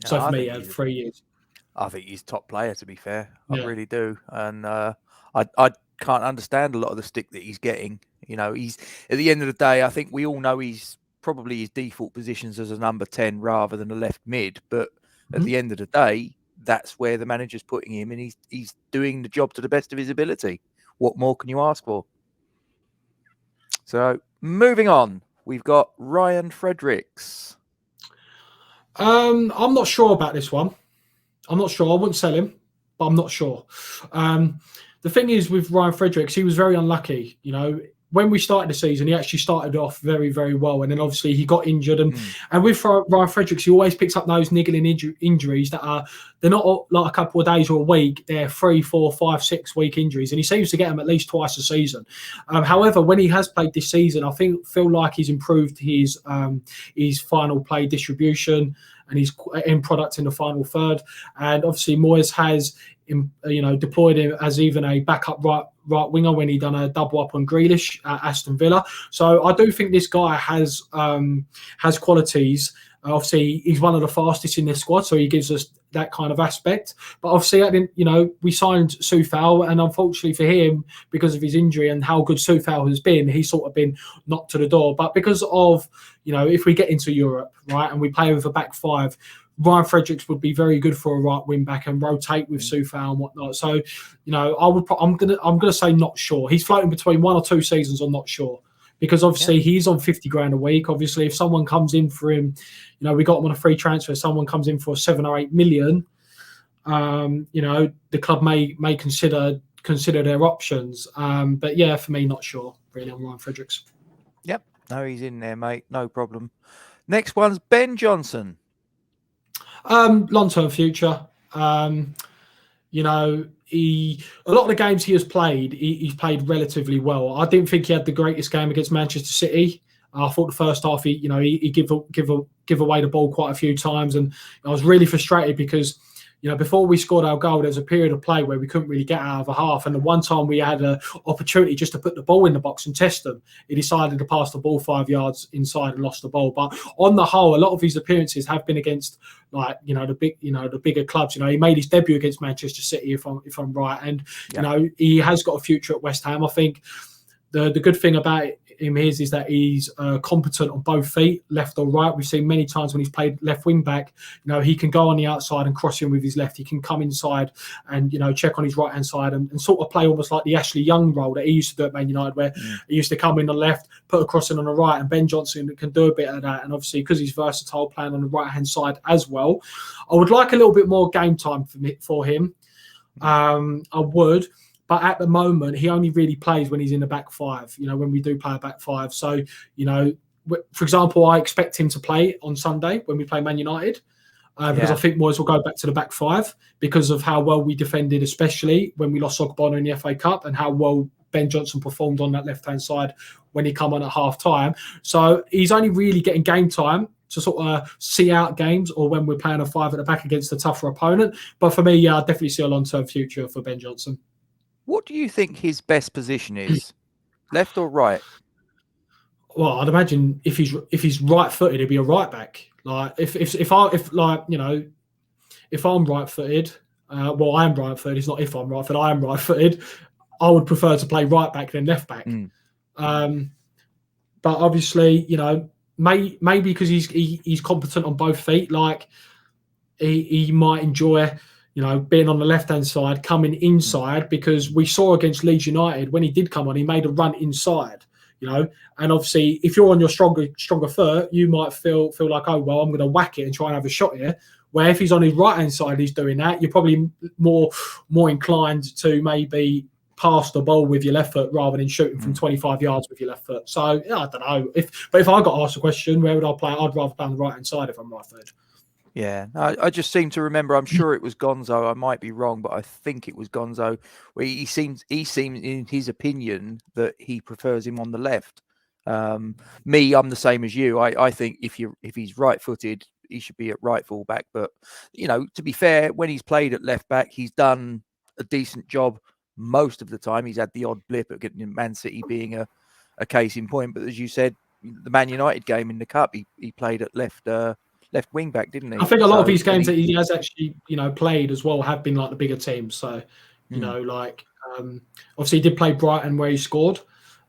So for me, 3 years. I think he's top player, to be fair. I really do. And I can't understand a lot of the stick that he's getting. You know, he's at the end of the day, I think we all know he's probably his default positions as a number 10 rather than a left mid. But at the end of the day, that's where the manager's putting him, and he's doing the job to the best of his ability. What more can you ask for? So moving on, we've got Ryan Fredericks. I'm not sure about this one. I'm not sure. I wouldn't sell him, but I'm not sure. The thing is with Ryan Fredericks, he was very unlucky. You know, when we started the season, he actually started off very, very well, and then obviously he got injured. And with Ryan Fredericks, he always picks up those niggling injuries that they're not like a couple of days or a week; they're 3, 4, 5, 6 week injuries, and he seems to get them at least twice a season. However, when he has played this season, I feel like he's improved his final play distribution and his end product in the final third. And obviously, Moyes has deployed him as even a backup right winger when he done a double up on Grealish at Aston Villa. So I do think this guy has qualities. Obviously, he's one of the fastest in this squad, so he gives us that kind of aspect. But obviously, we signed Sue Fowle, and unfortunately for him, because of his injury and how good Sue Fowle has been, he's sort of been knocked to the door. But because of, if we get into Europe, right, and we play with a back five, Ryan Fredericks would be very good for a right wing back and rotate with Sue Fowle and whatnot. So, I'm gonna say not sure. He's floating between 1 or 2 seasons on not sure. Because obviously he's on 50 grand a week. Obviously, if someone comes in for him, we got him on a free transfer. Someone comes in for 7 or 8 million. The club may consider their options. But yeah, for me, not sure really on Ryan Fredericks. Yep, no, he's in there, mate. No problem. Next one's Ben Johnson. Long-term future. A lot of the games he has played, he's played relatively well. I didn't think he had the greatest game against Manchester City. I thought the first half, he give away the ball quite a few times, and I was really frustrated because, before we scored our goal, there was a period of play where we couldn't really get out of a half. And the one time we had an opportunity just to put the ball in the box and test them, he decided to pass the ball 5 yards inside and lost the ball. But on the whole, a lot of his appearances have been against the bigger clubs. He made his debut against Manchester City, if I'm right, and he has got a future at West Ham. I think the good thing about him is that he's competent on both feet, left or right. We've seen many times when he's played left wing back, he can go on the outside and cross in with his left. He can come inside and, check on his right hand side and sort of play almost like the Ashley Young role that he used to do at Man United, where he used to come in on the left, put a cross in on the right, and Ben Johnson can do a bit of that. And obviously, because he's versatile, playing on the right hand side as well. I would like a little bit more game time for him. I would. But at the moment, he only really plays when he's in the back five, when we do play a back five. So, for example, I expect him to play on Sunday when we play Man United, because I think Moyes will go back to the back five because of how well we defended, especially when we lost Ogbonner in the FA Cup, and how well Ben Johnson performed on that left-hand side when he come on at half-time. So he's only really getting game time to sort of see out games or when we're playing a five at the back against a tougher opponent. But for me, I definitely see a long-term future for Ben Johnson. What do you think his best position is, left or right? Well, I'd imagine if he's right-footed, he'd be a right back. Like if I'm right-footed, well, I am right-footed. It's not if I'm right-footed. I am right-footed. I would prefer to play right back than left back. But obviously, maybe because he's competent on both feet, like he might enjoy, being on the left-hand side, coming inside, because we saw against Leeds United, when he did come on, he made a run inside, and obviously if you're on your stronger foot, you might feel like, oh, well, I'm going to whack it and try and have a shot here. Where if he's on his right-hand side, he's doing that, you're probably more inclined to maybe pass the ball with your left foot rather than shooting from 25 yards with your left foot. So, I don't know. If I got asked a question, where would I play? I'd rather play on the right-hand side if I'm right-footed. Yeah, I just seem to remember, I'm sure it was Gonzo, I might be wrong, but I think it was Gonzo, where he seems in his opinion that he prefers him on the left. Me, I'm the same as you. I think if he's right-footed, he should be at right full-back. But, to be fair, when he's played at left-back, he's done a decent job most of the time. He's had the odd blip at getting Man City being a case in point. But as you said, the Man United game in the Cup, he played at left wing back, didn't he? I think a lot of these games that he has actually, played as well have been like the bigger teams. So, obviously he did play Brighton where he scored.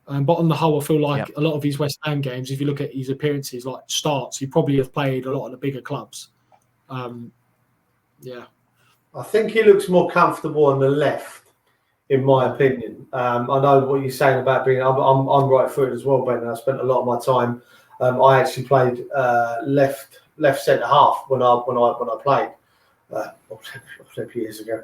But on the whole, I feel like a lot of his West Ham games, if you look at his appearances, like starts, he probably has played a lot of the bigger clubs. I think he looks more comfortable on the left, in my opinion. I know what you're saying about being. I'm right-footed as well, Ben. I spent a lot of my time. I actually played left centre half when I played a few years ago.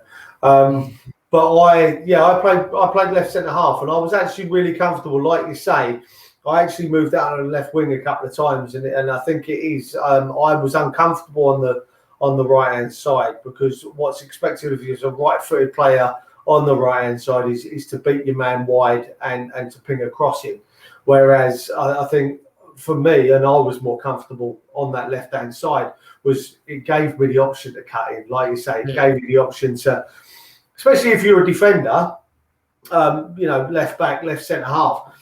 But I played left centre half, and I was actually really comfortable. Like you say, I actually moved out on the left wing a couple of times, and I think it is. I was uncomfortable on the right hand side, because what's expected of you as a right-footed player on the right hand side is to beat your man wide and to ping across him. Whereas I think for me, and I was more comfortable on that left hand side, was it gave me the option to cut in. Like you say, it gave me the option to, especially if you're a defender, left back, left centre half,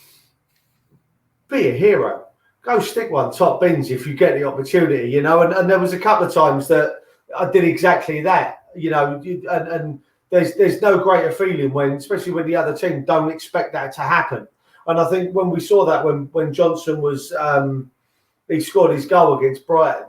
be a hero. Go stick one top bins if you get the opportunity, And there was a couple of times that I did exactly that, and there's no greater feeling especially when the other team don't expect that to happen. And I think when we saw that when Johnson was he scored his goal against Brighton,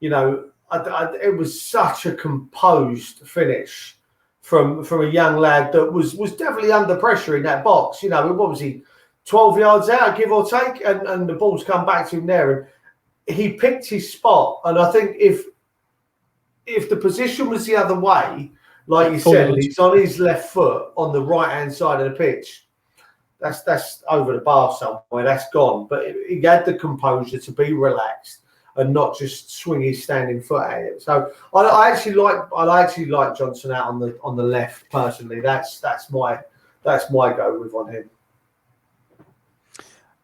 it was such a composed finish from a young lad that was definitely under pressure in that box. What was he, 12 yards out, give or take, and the ball's come back to him there, and he picked his spot. And I think if the position was the other way, like you said, and he's on his left foot on the right hand side of the pitch, that's over the bar somewhere. That's gone. But he had the composure to be relaxed and not just swing his standing foot at it. So I actually like Johnson out on the left personally. That's my go with on him.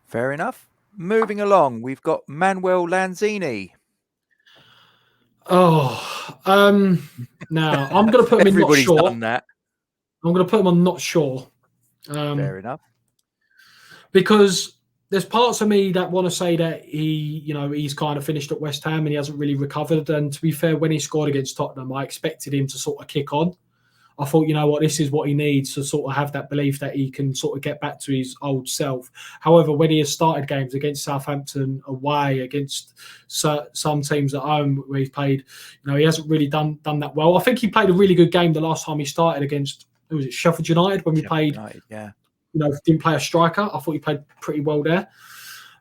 Fair enough. Moving along, we've got Manuel Lanzini. Now I'm going to put him in not sure. Done that. I'm going to put him on not sure. Fair enough. Because there's parts of me that want to say that he's kind of finished at West Ham and he hasn't really recovered. And to be fair, when he scored against Tottenham, I expected him to sort of kick on. I thought, this is what he needs to sort of have that belief that he can sort of get back to his old self. However, when he has started games against Southampton away, against some teams at home where he's played, he hasn't really done that well. I think he played a really good game the last time he started against, who was it, Sheffield United, when we played. United, yeah. Didn't play a striker. I thought he played pretty well there.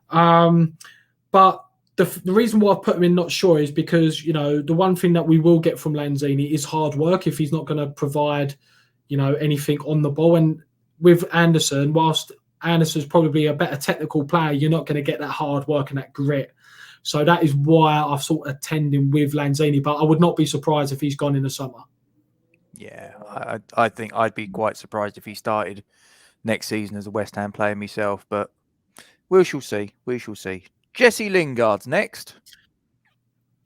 But the reason why I've put him in not sure is because, the one thing that we will get from Lanzini is hard work if he's not going to provide, anything on the ball. And with Anderson, whilst Anderson's probably a better technical player, you're not going to get that hard work and that grit. So that is why I've sort of tended with Lanzini. But I would not be surprised if he's gone in the summer. Yeah, I think I'd be quite surprised if he started next season as a West Ham player myself. But we shall see. We shall see. Jesse Lingard's next.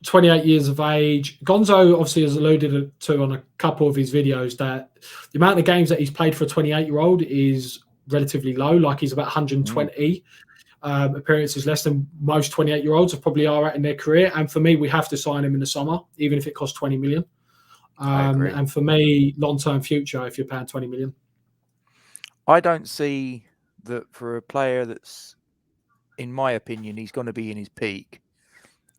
28 years of age. Gonzo obviously has alluded to on a couple of his videos that the amount of games that he's played for a 28-year-old is relatively low. Like he's about 120 appearances less than most 28-year-olds probably are at in their career. And for me, we have to sign him in the summer, even if it costs 20 million. And for me, long-term future, if you're paying 20 million. I don't see that for a player that's, in my opinion, he's going to be in his peak.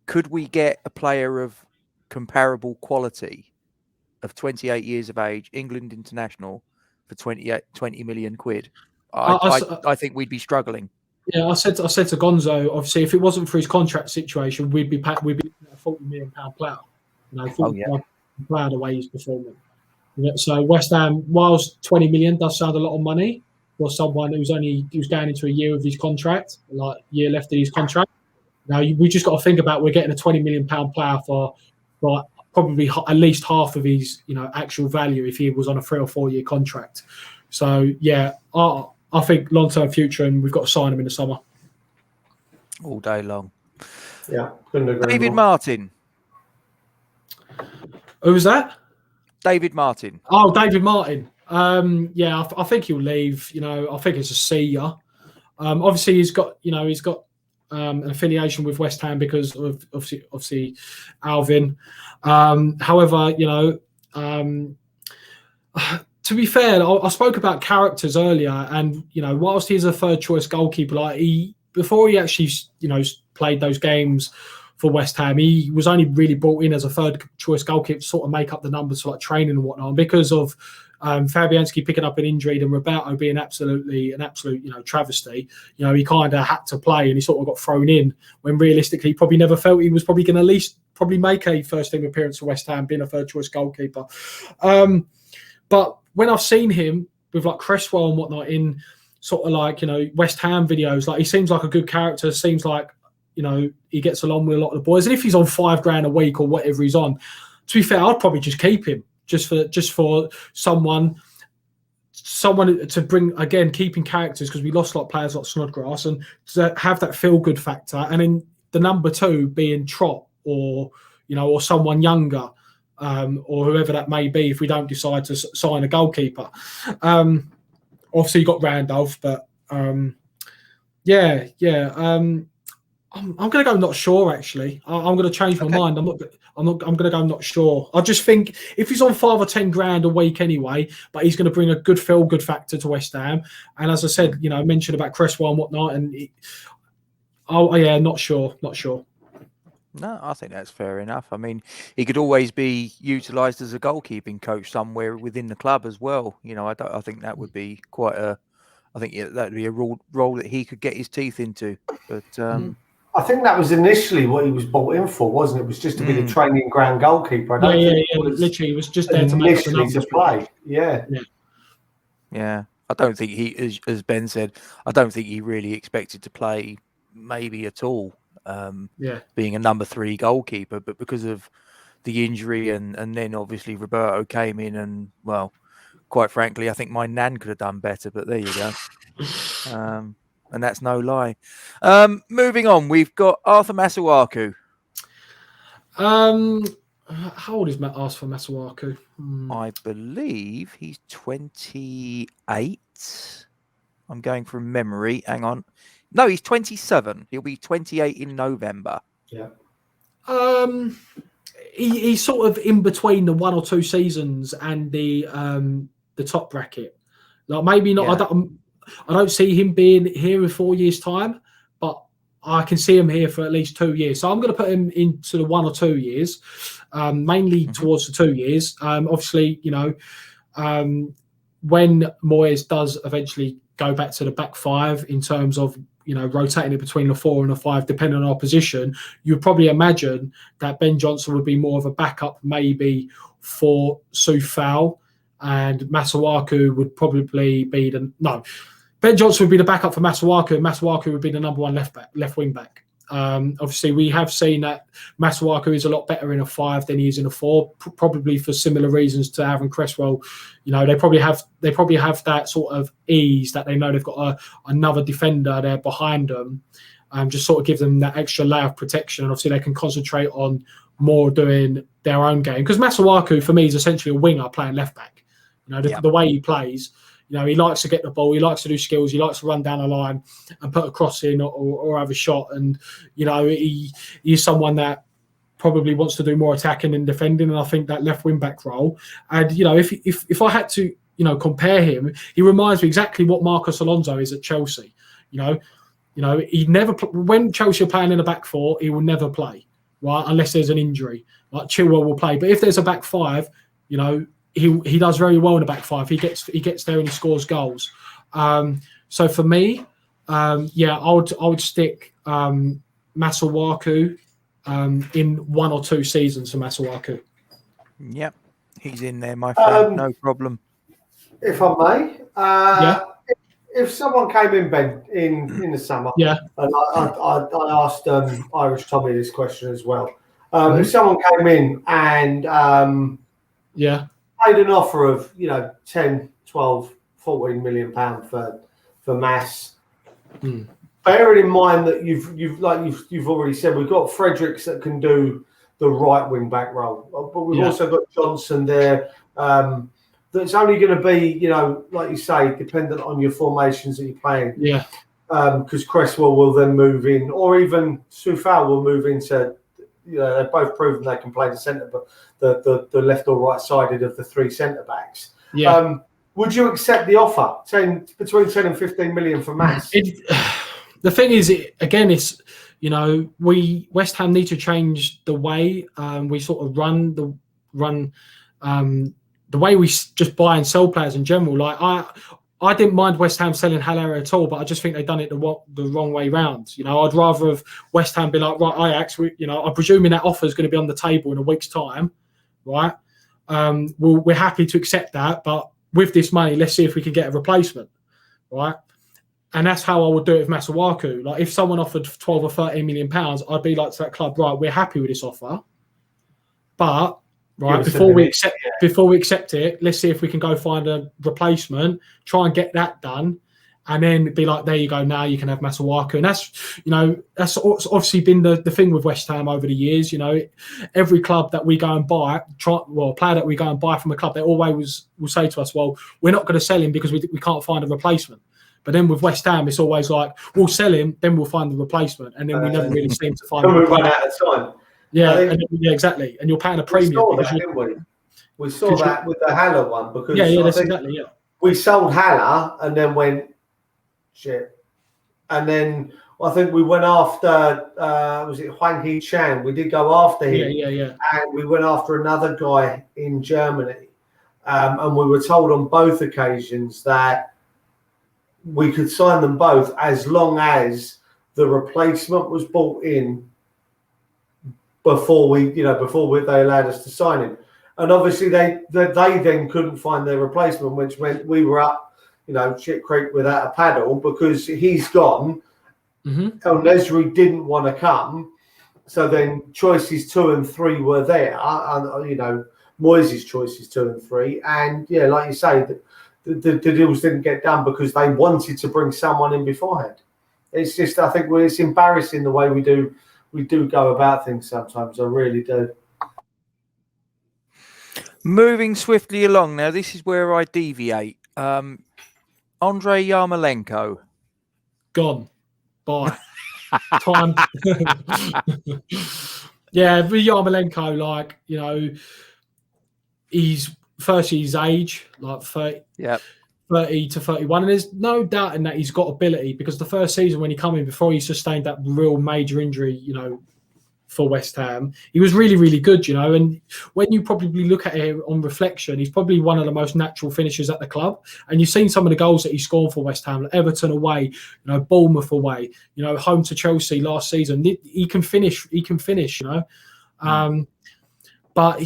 Could we get a player of comparable quality of 28 years of age, England international, for 20 million quid? I think we'd be struggling. Yeah, I said to Gonzo, obviously, if it wasn't for his contract situation, we'd be a £40 million player. Player the way he's performing. So West Ham, whilst 20 million does sound a lot of money for someone who's going into a year of his contract, like year left of his contract. Now we just got to think about we're getting a 20 million pound player for probably at least half of his actual value if he was on a 3 or 4 year contract. So yeah, I think long term future, and we've got to sign him in the summer. All day long. Yeah, couldn't agree David more. Martin. Who was that? David Martin. Oh, David Martin. I think he'll leave. I think it's a senior. Obviously, he's got an affiliation with West Ham because of obviously Alvin. However, to be fair, I spoke about characters earlier, and whilst he's a third choice goalkeeper, before he actually played those games for West Ham, he was only really brought in as a third choice goalkeeper to sort of make up the numbers for training and whatnot. And because of Fabianski picking up an injury and Roberto being an absolute travesty, he kind of had to play, and he sort of got thrown in when realistically he probably never felt he was probably going to at least probably make a first team appearance for West Ham being a third choice goalkeeper. But when I've seen him with like Cresswell and whatnot in sort of like, you know, West Ham videos, like he seems like a good character, seems like, you know, he gets along with a lot of the boys. And if he's on £5,000 a week or whatever he's on, to be fair, I'd probably just keep him just for someone to bring, again, keeping characters, because we lost a lot of players like Snodgrass, and to have that feel good factor. And then the number 2 being Trott, or, you know, or someone younger, or whoever that may be, if we don't decide to sign a goalkeeper. Obviously you got Randolph, but I'm going to go not sure. Actually, I'm going to change my mind. I'm going to go not sure. I just think if he's on £5 or £10,000 a week anyway, but he's going to bring a good feel good factor to West Ham. And as I said, you know, I mentioned about Cresswell and whatnot, and not sure. No, I think that's fair enough. I mean, he could always be utilised as a goalkeeping coach somewhere within the club as well. You know, I think that would be quite a. I think that would be a role that he could get his teeth into. But I think that was initially what he was bought in for, wasn't it? It was just to be the training ground goalkeeper. Literally, he was just there to make to play. Yeah. I don't think he, as Ben said, I don't think he really expected to play maybe at all. Being a number 3 goalkeeper, but because of the injury and then obviously Roberto came in, and well, quite frankly, I think my nan could have done better. But there you go. And that's no lie. Moving on, we've got Arthur Masawaku. How old is Arthur Masawaku? I believe he's 28. I'm going from memory. Hang on. No, he's 27. He'll be 28 in November. Yeah. He's sort of in between the 1 or 2 seasons and the top bracket. Like maybe not. Yeah. I don't see him being here in 4 years' time, but I can see him here for at least 2 years. So I'm going to put him into the 1 or 2 years, mainly towards the 2 years. Obviously, you know, when Moyes does eventually go back to the back 5 in terms of, you know, rotating it between the 4 and the 5, depending on our position, you'd probably imagine that Ben Johnson would be more of a backup maybe for Sue Fowle, and Masawaku would probably be Ben Johnson would be the backup for Masawaku, and Masawaku would be the number 1 left wing back. Obviously, we have seen that Masawaku is a lot better in a 5 than he is in a 4, probably for similar reasons to Aaron Cresswell. You know, they probably have that sort of ease that they know they've got another defender there behind them, just sort of give them that extra layer of protection. And obviously, they can concentrate on more doing their own game, because Masawaku for me is essentially a winger playing left back. You know, the way he plays. You know, he likes to get the ball. He likes to do skills. He likes to run down the line and put a cross in or have a shot. And, you know, he's someone that probably wants to do more attacking than defending. And I think that left wing back role. And, you know, if I had to, you know, compare him, he reminds me exactly what Marcos Alonso is at Chelsea. You know, he never when Chelsea are playing in a back 4, he will never play, right? Unless there's an injury. Like Chilwell will play, but if there's a back 5, you know, he does very well in the back 5. He gets there and he scores goals. So for me, I would stick Masawaku in 1 or 2 seasons for Masawaku. Yep, he's in there, my friend. No problem. If I may, if someone came in, Ben, in the summer, and I asked Irish Tommy this question as well. If someone came in and made an offer of, you know, 10, 12, 14 million pound for Mass. Bearing in mind that you've already said we've got Fredericks that can do the right wing back role, but we've also got Johnson there. That's only going to be, you know, like you say, dependent on your formations that you're playing. Yeah. Because Cresswell will then move in, or even Sue Fowle will move into. You know, they've both proven they can play the centre, but the left or right sided of the 3 centre backs. Yeah. Would you accept the offer? Between 10 and 15 million for Mass? The thing is, it's, you know, West Ham need to change the way we sort of run the way we just buy and sell players in general. Like I didn't mind West Ham selling Haller at all, but I just think they've done it the wrong way round. You know, I'd rather have West Ham be like, right, Ajax, I'm presuming that offer is going to be on the table in a week's time, right? We're happy to accept that, but with this money, let's see if we can get a replacement, right? And that's how I would do it with Masawaku. Like, if someone offered 12 or 13 million pounds, I'd be like to that club, right, we're happy with this offer, but before we accept it, let's see if we can go find a replacement, try and get that done, and then be like, there you go, now you can have Masawaku. And that's obviously been the thing with West Ham over the years. Every club that we go and buy, a player that we go and buy from a club, they always will say to us, well, we're not going to sell him because we can't find a replacement. But then with West Ham, it's always like, we'll sell him, then we'll find the replacement. And then we never really seem to find the replacement. We run out of time. Yeah, exactly. And you're paying a premium. We saw that with the Haller one, because that's exactly. We sold Haller and then went, shit. And then I think we went after, was it Huang He-Chan? We did go after him. Yeah. And we went after another guy in Germany. And we were told on both occasions that we could sign them both as long as the replacement was bought in before they allowed us to sign him. And obviously they then couldn't find their replacement, which meant we were up, shit creek without a paddle, because he's gone. Mm-hmm. El Nesri didn't want to come. So then choices 2 and 3 were there. Moyes' choices 2 and 3. And yeah, like you say, the deals didn't get done because they wanted to bring someone in beforehand. It's just, I think it's embarrassing the way we do go about things sometimes. I really do. Moving swiftly along now, this is where I deviate. Andre Yamalenko. Gone. Bye. Time. Yeah, but Yamalenko, he's firstly his age, 30 to 31, and there's no doubt in that he's got ability, because the first season when he came in, before he sustained that real major injury, for West Ham, he was really, really good, and when you probably look at him on reflection, he's probably one of the most natural finishers at the club. And you've seen some of the goals that he scored for West Ham, like Everton away, Bournemouth away, home to Chelsea last season. He can finish, but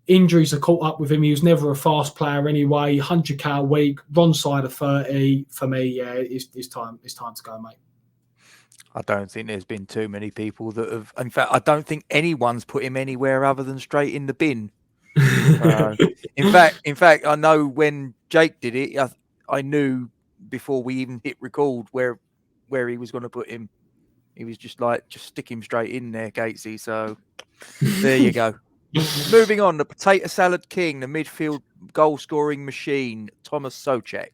injuries have caught up with him. He was never a fast player anyway. 100k a week, wrong side of 30. For me, it's time to go, mate. I don't think there's been too many people that have. In fact, I don't think anyone's put him anywhere other than straight in the bin. In fact, I know when Jake did it, I knew before we even hit record where he was going to put him. He was just stick him straight in there, Gatesy. So there you go. Moving on, the potato salad king, the midfield goal scoring machine, Thomas Souček.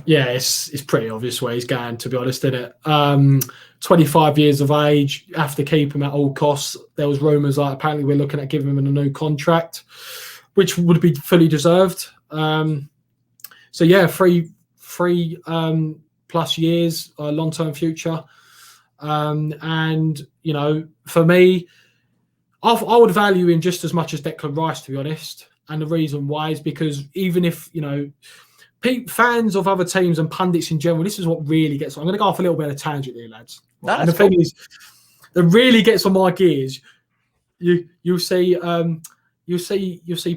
Yeah, it's pretty obvious where he's going, to be honest, isn't it? 25 years of age, have to keep him at all costs. There was rumours apparently we're looking at giving him a new contract, which would be fully deserved. So yeah, three plus years, long-term future. And, for me, I would value him just as much as Declan Rice, to be honest. And the reason why is because even if, fans of other teams and pundits in general, this is what really gets. I'm going to go off a little bit of a tangent here, lads. And the thing is, that really gets on my gears. You'll see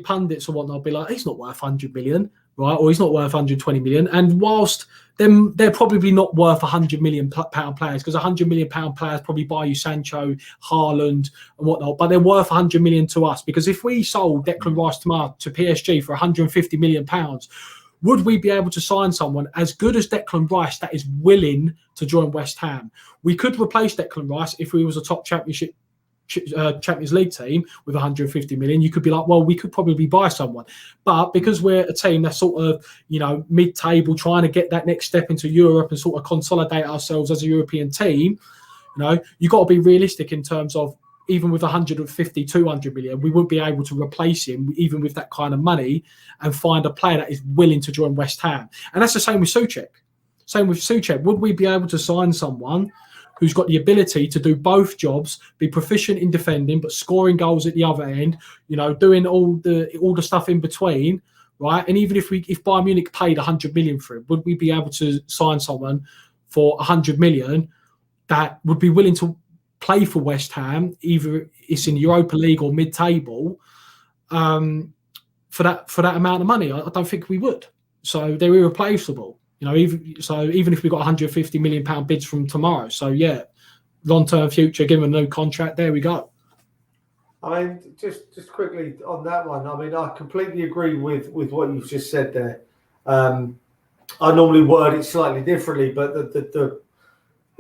pundits or whatnot be like, he's not worth 100 million, right? Or he's not worth 120 million. And whilst they're probably not worth 100 million pound players, because 100 million pound players probably buy you Sancho, Haaland, and whatnot. But they're worth 100 million to us, because if we sold Declan Rice tomorrow to PSG for 150 million pounds. Would we be able to sign someone as good as Declan Rice that is willing to join West Ham? We could replace Declan Rice if we was a top Champions League team with 150 million. You could be like, well, we could probably buy someone. But because we're a team that's sort of, mid-table, trying to get that next step into Europe and sort of consolidate ourselves as a European team, you've got to be realistic in terms of, even with 150, 200 million, we wouldn't be able to replace him, even with that kind of money, and find a player that is willing to join West Ham. And that's the same with Souček. Would we be able to sign someone who's got the ability to do both jobs, be proficient in defending, but scoring goals at the other end, doing all the stuff in between, right? And even if Bayern Munich paid 100 million for him, would we be able to sign someone for 100 million that would be willing to play for West Ham, either it's in Europa League or mid-table, for that amount of money. I don't think we would. So they're irreplaceable. Even if we got 150 million pound bids from tomorrow. So yeah, long-term future, give them a new contract. There we go. I mean, just quickly on that one. I mean, I completely agree with what you've just said there. I normally word it slightly differently, but the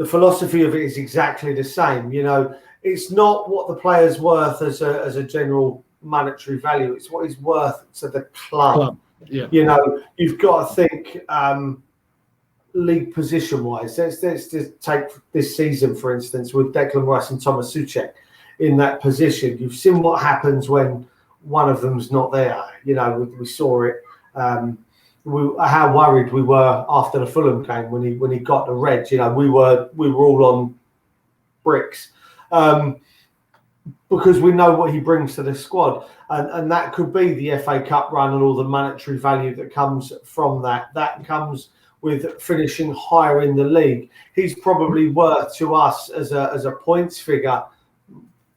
philosophy of it is exactly the same. It's not what the player's worth as a general monetary value. It's what he's worth to the club. Yeah. You've got to think league position-wise. Let's just take this season, for instance, with Declan Rice and Thomas Souček in that position. You've seen what happens when one of them's not there. We saw it. How worried we were after the Fulham game when he got the red. We were all on bricks because we know what he brings to the squad, and that could be the FA Cup run and all the monetary value that comes from that. That comes with finishing higher in the league. He's probably worth to us as a points figure,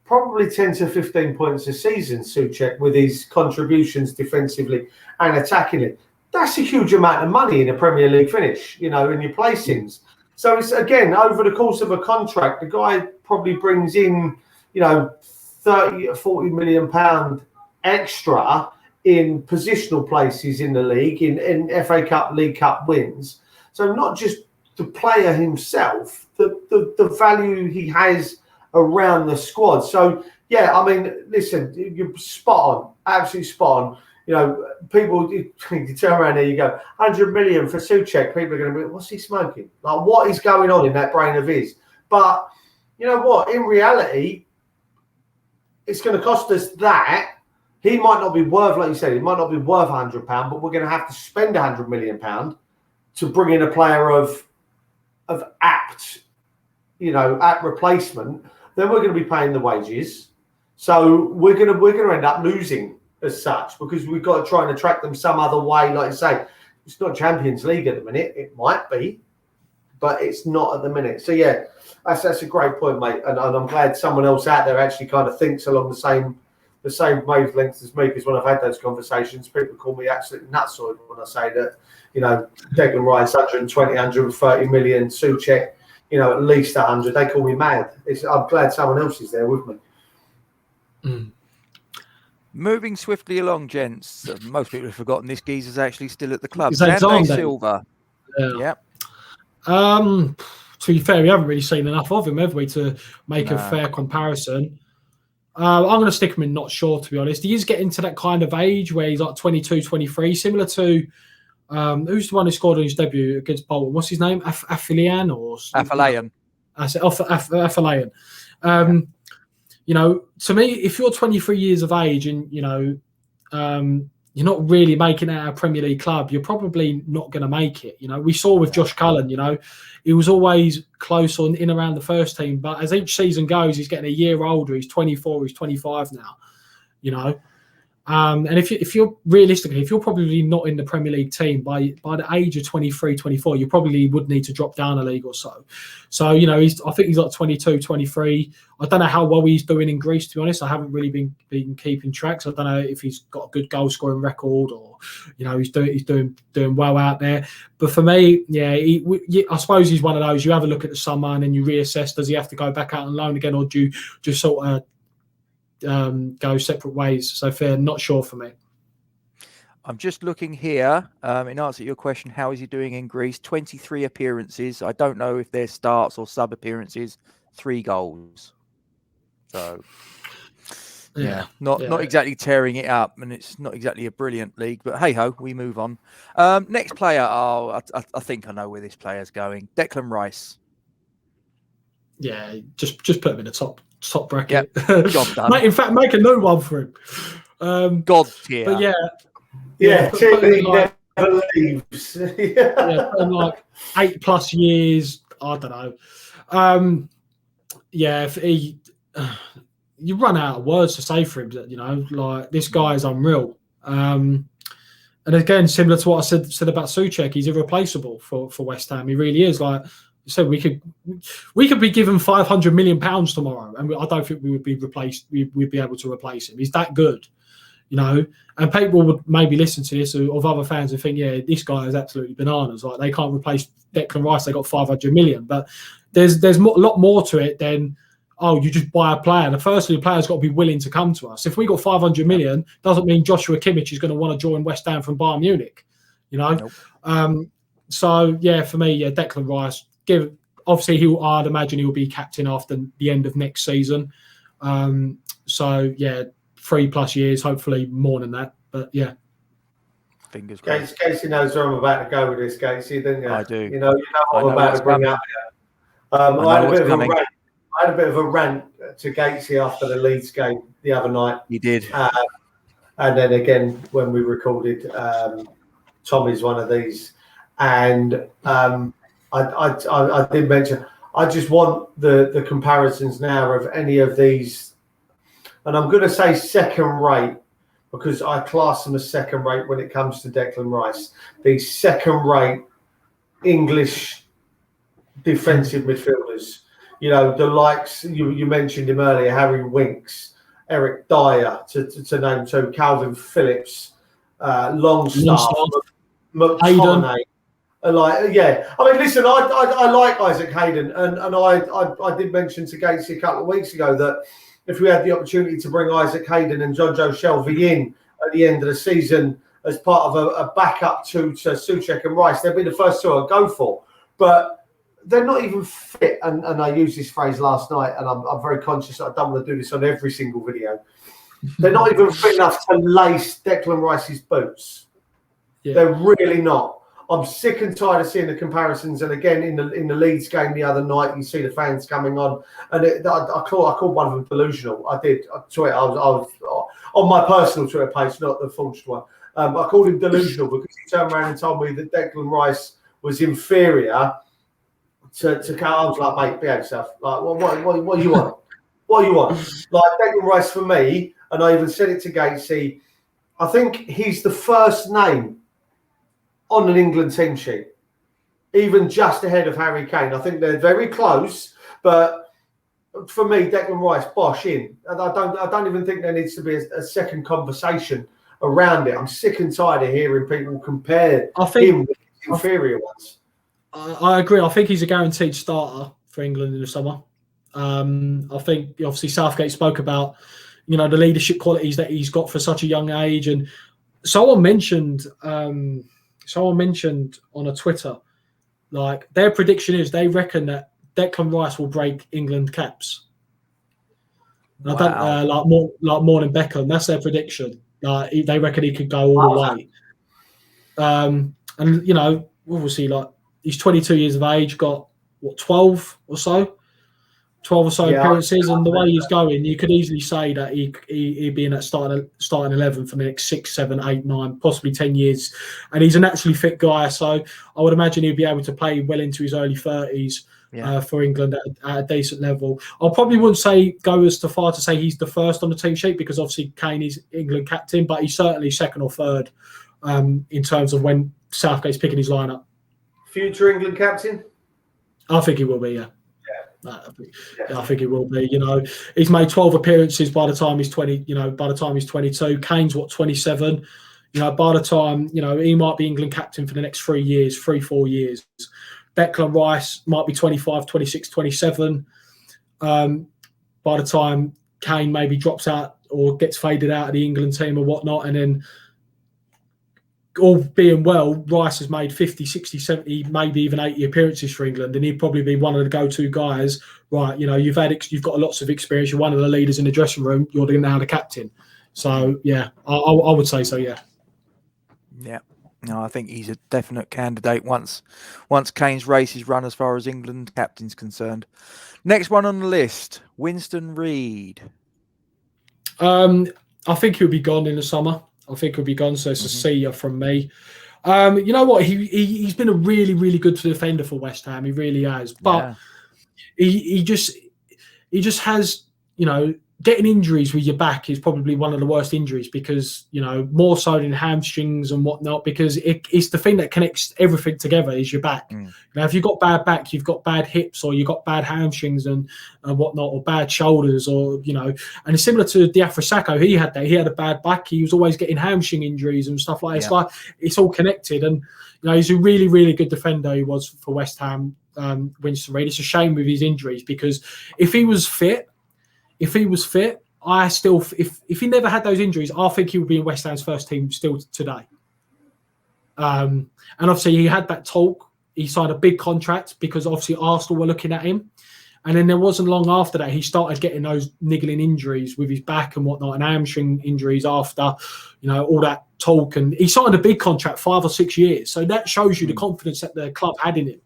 probably 10 to 15 points a season, Souček, with his contributions defensively and attacking. That's a huge amount of money in a Premier League finish, in your placings. So it's, again, over the course of a contract, the guy probably brings in, 30 or 40 million pound extra in positional places in the league, in FA Cup, League Cup wins. So not just the player himself, the value he has around the squad. So, yeah, I mean, listen, you're spot on, absolutely spot on. People, you turn around there, you go, 100 million for Souček. People are going to be, what's he smoking? Like, what is going on in that brain of his? But you know what? In reality, it's going to cost us that. He might not be worth, like you said, he might not be worth £100, but we're going to have to spend £100 million to bring in a player of apt replacement. Then we're going to be paying the wages. So we're going to end up losing as such, because we've got to try and attract them some other way. Like I say, it's not Champions League at the minute. It might be, but it's not at the minute. So yeah, that's a great point, mate. And I'm glad someone else out there actually kind of thinks along the same wavelength as me, because when I've had those conversations, people call me absolutely nutsoid when I say that, Declan Rice, 120, 130 million, Souček, at least 100. They call me mad. I'm glad someone else is there with me. Mm. Moving swiftly along, gents. Most people have forgotten this geezer's actually still at the club. Xande Silva. Yeah. To be fair, we haven't really seen enough of him, have we, to make a fair comparison. I'm going to stick him in not sure, to be honest. He is getting to that kind of age where he's like 22, 23, similar to who's the one who scored on his debut against Bolton? What's his name? Afilian or Afalayan. I said Afalayan. To me, if you're 23 years of age and you're not really making it out of a Premier League club, you're probably not going to make it. We saw with Josh Cullen, he was always close in around the first team, but as each season goes, he's getting a year older. He's 24, he's 25 now, and if you're realistically, if you're probably not in the Premier League team by the age of 23, 24, you probably would need to drop down a league or so. So, I think he's like 22, 23. I don't know how well he's doing in Greece, to be honest. I haven't really been keeping track. So I don't know if he's got a good goal scoring record or, he's doing well out there. But for me, I suppose he's one of those, you have a look at the summer and then you reassess, does he have to go back out on loan again, or do you just sort of go separate ways? So fair, not sure for me. I'm just looking here in answer to your question, how is he doing in Greece? 23 appearances. I don't know if they're starts or sub appearances. 3 goals. So not exactly tearing it up, and it's not exactly a brilliant league, but hey ho, we move on. Next player, I think I know where this player's going. Declan Rice. Yeah, just put him in the top bracket. Yep. Job done. In fact, make a new one for him. God tier. But put him like, never leaves. put him like 8+ years. I don't know. If he, you run out of words to say for him. Like, this guy is unreal. And again, similar to what I said about Souček, he's irreplaceable for West Ham. He really is. Like I said, we could be given £500 million tomorrow, and I don't think we would be replaced. We'd be able to replace him. He's that good. you know. And people would maybe listen to this of other fans and think, yeah, this guy is absolutely bananas. Like, they can't replace Declan Rice. They got 500 million. But there's a lot more to it than, oh, you just buy a player. And firstly, the player's got to be willing to come to us. If we got 500 million, doesn't mean Joshua Kimmich is going to want to join West Ham from Bayern Munich, you know. Nope. So yeah, for me, yeah, Declan Rice. Obviously, I'd imagine he'll be captain after the end of next season. So yeah, 3+ years, hopefully more than that. But yeah, fingers crossed. Casey knows where I'm about to go with this, Casey, don't you? I do. You know what I'm about to bring up. I had a bit of a rant to Gatesy after the Leeds game the other night. You did. And then again, when we recorded Tommy's one of these. And I did mention, I just want the comparisons now of any of these. And I'm going to say second rate, because I class them as second rate when it comes to Declan Rice. These second rate English defensive midfielders. You know, the likes, you mentioned him earlier, Harry Winks, Eric Dyer, to name two, Calvin Phillips, Longstaff, McTominay. Yeah. I mean, listen, I like Isaac Hayden, and I did mention to Gatesy a couple of weeks ago that if we had the opportunity to bring Isaac Hayden and Jonjo Shelvey in at the end of the season as part of a backup to Souček and Rice, they'd be the first two I'd go for. But they're not even fit, and I used this phrase last night, and I'm very conscious that I don't want to do this on every single video. They're not even fit enough to lace Declan Rice's boots. Yeah. They're really not. I'm sick and tired of seeing the comparisons. And again, in the Leeds game the other night, you see the fans coming on, and I called one of them delusional. I did. I was on my personal Twitter page, not the forged one. I called him delusional because he turned around and told me that Declan Rice was inferior to Carl. I was like, mate, behave yourself. Like, what do you want? What do you want? Like, Declan Rice for me, and I even said it to Gatesy, I think he's the first name on an England team sheet, even just ahead of Harry Kane. I think they're very close, but for me, Declan Rice, bosh in. And I don't even think there needs to be a second conversation around it. I'm sick and tired of hearing people compare him with inferior ones. I agree. I think he's a guaranteed starter for England in the summer. I think obviously Southgate spoke about, you know, the leadership qualities that he's got for such a young age, and someone mentioned on a Twitter, like, their prediction is they reckon that Declan Rice will break England caps. Wow. I don't like more than Beckham. That's their prediction. They reckon he could go all the way. And you know, obviously, like, he's 22 years of age, got what, 12 or so appearances, and the way he's going, you could easily say that he'd be in that starting 11 for the next 6, 7, 8, 9, possibly 10 years. And he's a naturally fit guy, so I would imagine he'd be able to play well into his early 30s for England at a decent level. I probably wouldn't go as far to say he's the first on the team sheet, because obviously Kane is England captain, but he's certainly second or third in terms of when Southgate's picking his lineup. Future England captain? I think he will be, yeah. I think it will be. You know, he's made 12 appearances by the time he's 20. You know, by the time he's 22, Kane's 27. You know, by the time, you know, he might be England captain for the next 4 years. Declan Rice might be 25, 26, 27. By the time Kane maybe drops out or gets faded out of the England team or whatnot, and then, all being well, Rice has made 50, 60, 70, maybe even 80 appearances for England, and he'd probably be one of the go-to guys. Right, you know, you've got lots of experience. You're one of the leaders in the dressing room. You're now the captain. So yeah, I would say so. Yeah. Yeah. No, I think he's a definite candidate once Kane's race is run as far as England captain's concerned. Next one on the list, Winston Reid. I think he'll be gone in the summer. I think he'll be gone, so it's a see from me. You know what? He's been a really, really good defender for West Ham. He really has. But he just has, you know, getting injuries with your back is probably one of the worst injuries because, you know, more so than hamstrings and whatnot, because it's the thing that connects everything together is your back. Now, if you've got bad back, you've got bad hips, or you've got bad hamstrings and whatnot, or bad shoulders, or, you know, and it's similar to Diafra. He had that. He had a bad back. He was always getting hamstring injuries and stuff like that. It's like, it's all connected. And, you know, he's a really, really good defender he was for West Ham, Winston Reid. It's a shame with his injuries, because if he was fit, I still, if he never had those injuries, I think he would be in West Ham's first team still today. And obviously he had that talk. He signed a big contract because obviously Arsenal were looking at him. And then there wasn't long after that, he started getting those niggling injuries with his back and whatnot, and hamstring injuries after, you know, all that talk. And he signed a big contract, 5 or 6 years. So that shows you the confidence that the club had in him.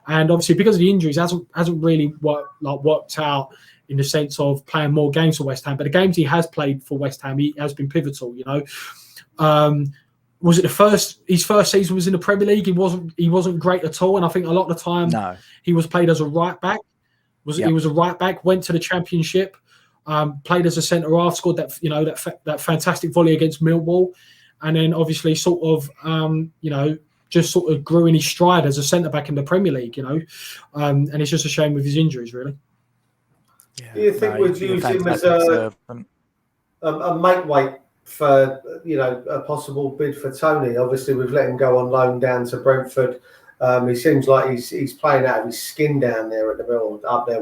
And obviously because of the injuries, hasn't really worked out in the sense of playing more games for West Ham. But the games he has played for West Ham, he has been pivotal, you know. Was it his first season was in the Premier League? He wasn't great at all. And I think a lot of the time he was played as a right back. He was a right back, went to the Championship, played as a centre half, scored that, you know, that fantastic volley against Millwall. And then obviously sort of, you know, just sort of grew in his stride as a centre back in the Premier League, you know. And it's just a shame with his injuries, really. Yeah, do you think we'd use him as a make weight for, you know, a possible bid for Tony? Obviously, we've let him go on loan down to Brentford. He seems like he's playing out of his skin down there at the middle, up there,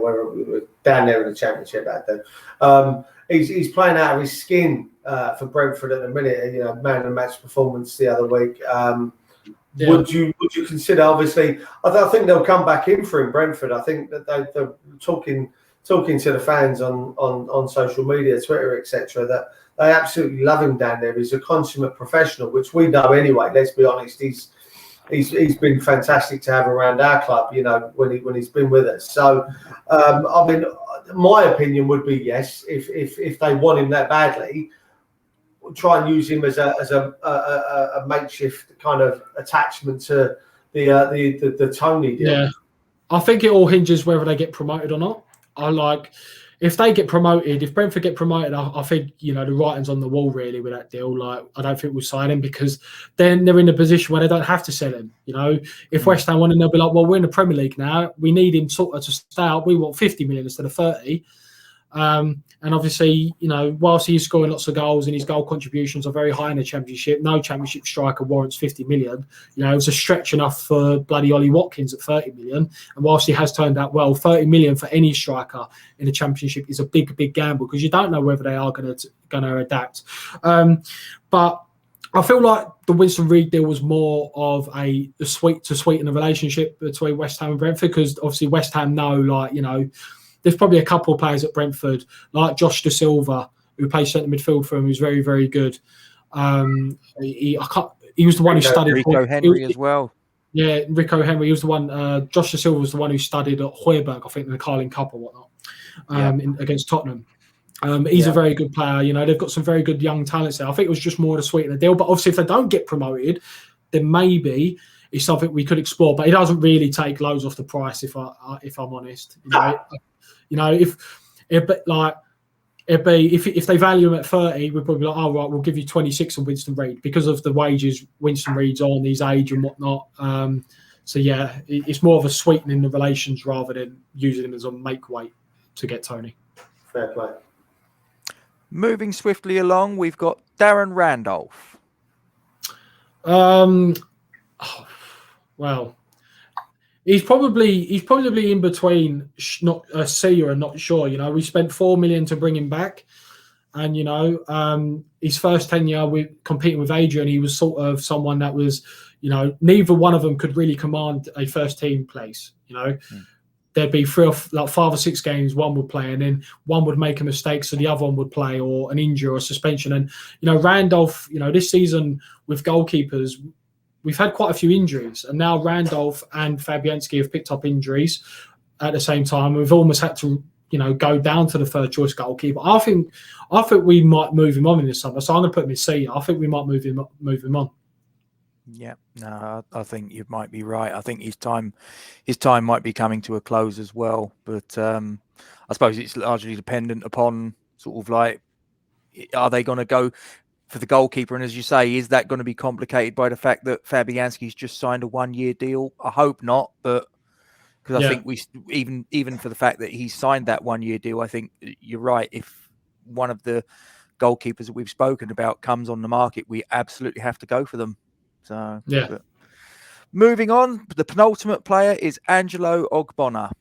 down there in the Championship. He's playing out of his skin for Brentford at the minute. You know, man of the match performance the other week. Would you consider? Obviously, I think they'll come back in for him, Brentford. I think that they're talking to the fans on social media, Twitter, etc., that they absolutely love him down there. He's a consummate professional, which we know anyway. Let's be honest, he's been fantastic to have around our club, you know, when he's been with us. So, I mean, my opinion would be yes, if they want him that badly, try and use him as a makeshift kind of attachment to the Tony deal. Yeah, I think it all hinges whether they get promoted or not. If they get promoted, if Brentford get promoted, I think, you know, the writing's on the wall really with that deal. Like, I don't think we'll sign him, because then they're in a position where they don't have to sell him. You know, if West Ham want him, they'll be like, well, we're in the Premier League now. We need him sort of to stay out. We want 50 million instead of 30. And obviously, you know, whilst he's scoring lots of goals and his goal contributions are very high in the Championship, no Championship striker warrants 50 million. You know, it's a stretch enough for bloody Ollie Watkins at 30 million. And whilst he has turned out well, 30 million for any striker in the Championship is a big, big gamble, because you don't know whether they are going to adapt. But I feel like the Winston Reid deal was more of a sweeten the relationship between West Ham and Brentford, because obviously West Ham know, like, you know, there's probably a couple of players at Brentford, like Josh Da Silva, who plays centre midfield for him, who's very, very good. He was the one who studied Rico Henry as well. Yeah, Rico Henry. He was the one. Josh Da Silva was the one who studied at Højbjerg, I think, in the Carling Cup or whatnot, against Tottenham. He's a very good player. You know, they've got some very good young talents there. I think it was just more to sweeten the deal. But obviously, if they don't get promoted, then maybe it's something we could explore. But it doesn't really take loads off the price, if I'm honest. You know, if they value him at 30, we'd probably be like, oh, right, we'll give you 26 on Winston Reid, because of the wages Winston Reid's on, his age and whatnot. So, yeah, it's more of a sweetening the relations rather than using him as a make weight to get Tony. Fair play. Moving swiftly along, we've got Darren Randolph. Well, he's probably in between not a seer and not sure. You know, we spent 4 million to bring him back, and you know, his first tenure with competing with Adrian, he was sort of someone that was, you know, neither one of them could really command a first team place. You know, there'd be 5 or 6 games one would play, and then one would make a mistake, so the other one would play, or an injury or a suspension. And you know, Randolph, you know, this season with goalkeepers, we've had quite a few injuries, and now Randolph and Fabianski have picked up injuries at the same time. We've almost had to, you know, go down to the third choice goalkeeper. I think we might move him on in this summer, so I'm going to put him in C. I think we might move him on. Yeah, no, I think you might be right. I think his time might be coming to a close as well. But I suppose it's largely dependent upon sort of like, are they going to go for the goalkeeper? And as you say, is that going to be complicated by the fact that Fabianski's just signed a 1-year deal? I hope not, but because I think we even for the fact that he's signed that 1-year deal, I think you're right. If one of the goalkeepers that we've spoken about comes on the market, we absolutely have to go for them. So yeah. Moving on, the penultimate player is Angelo Ogbonner.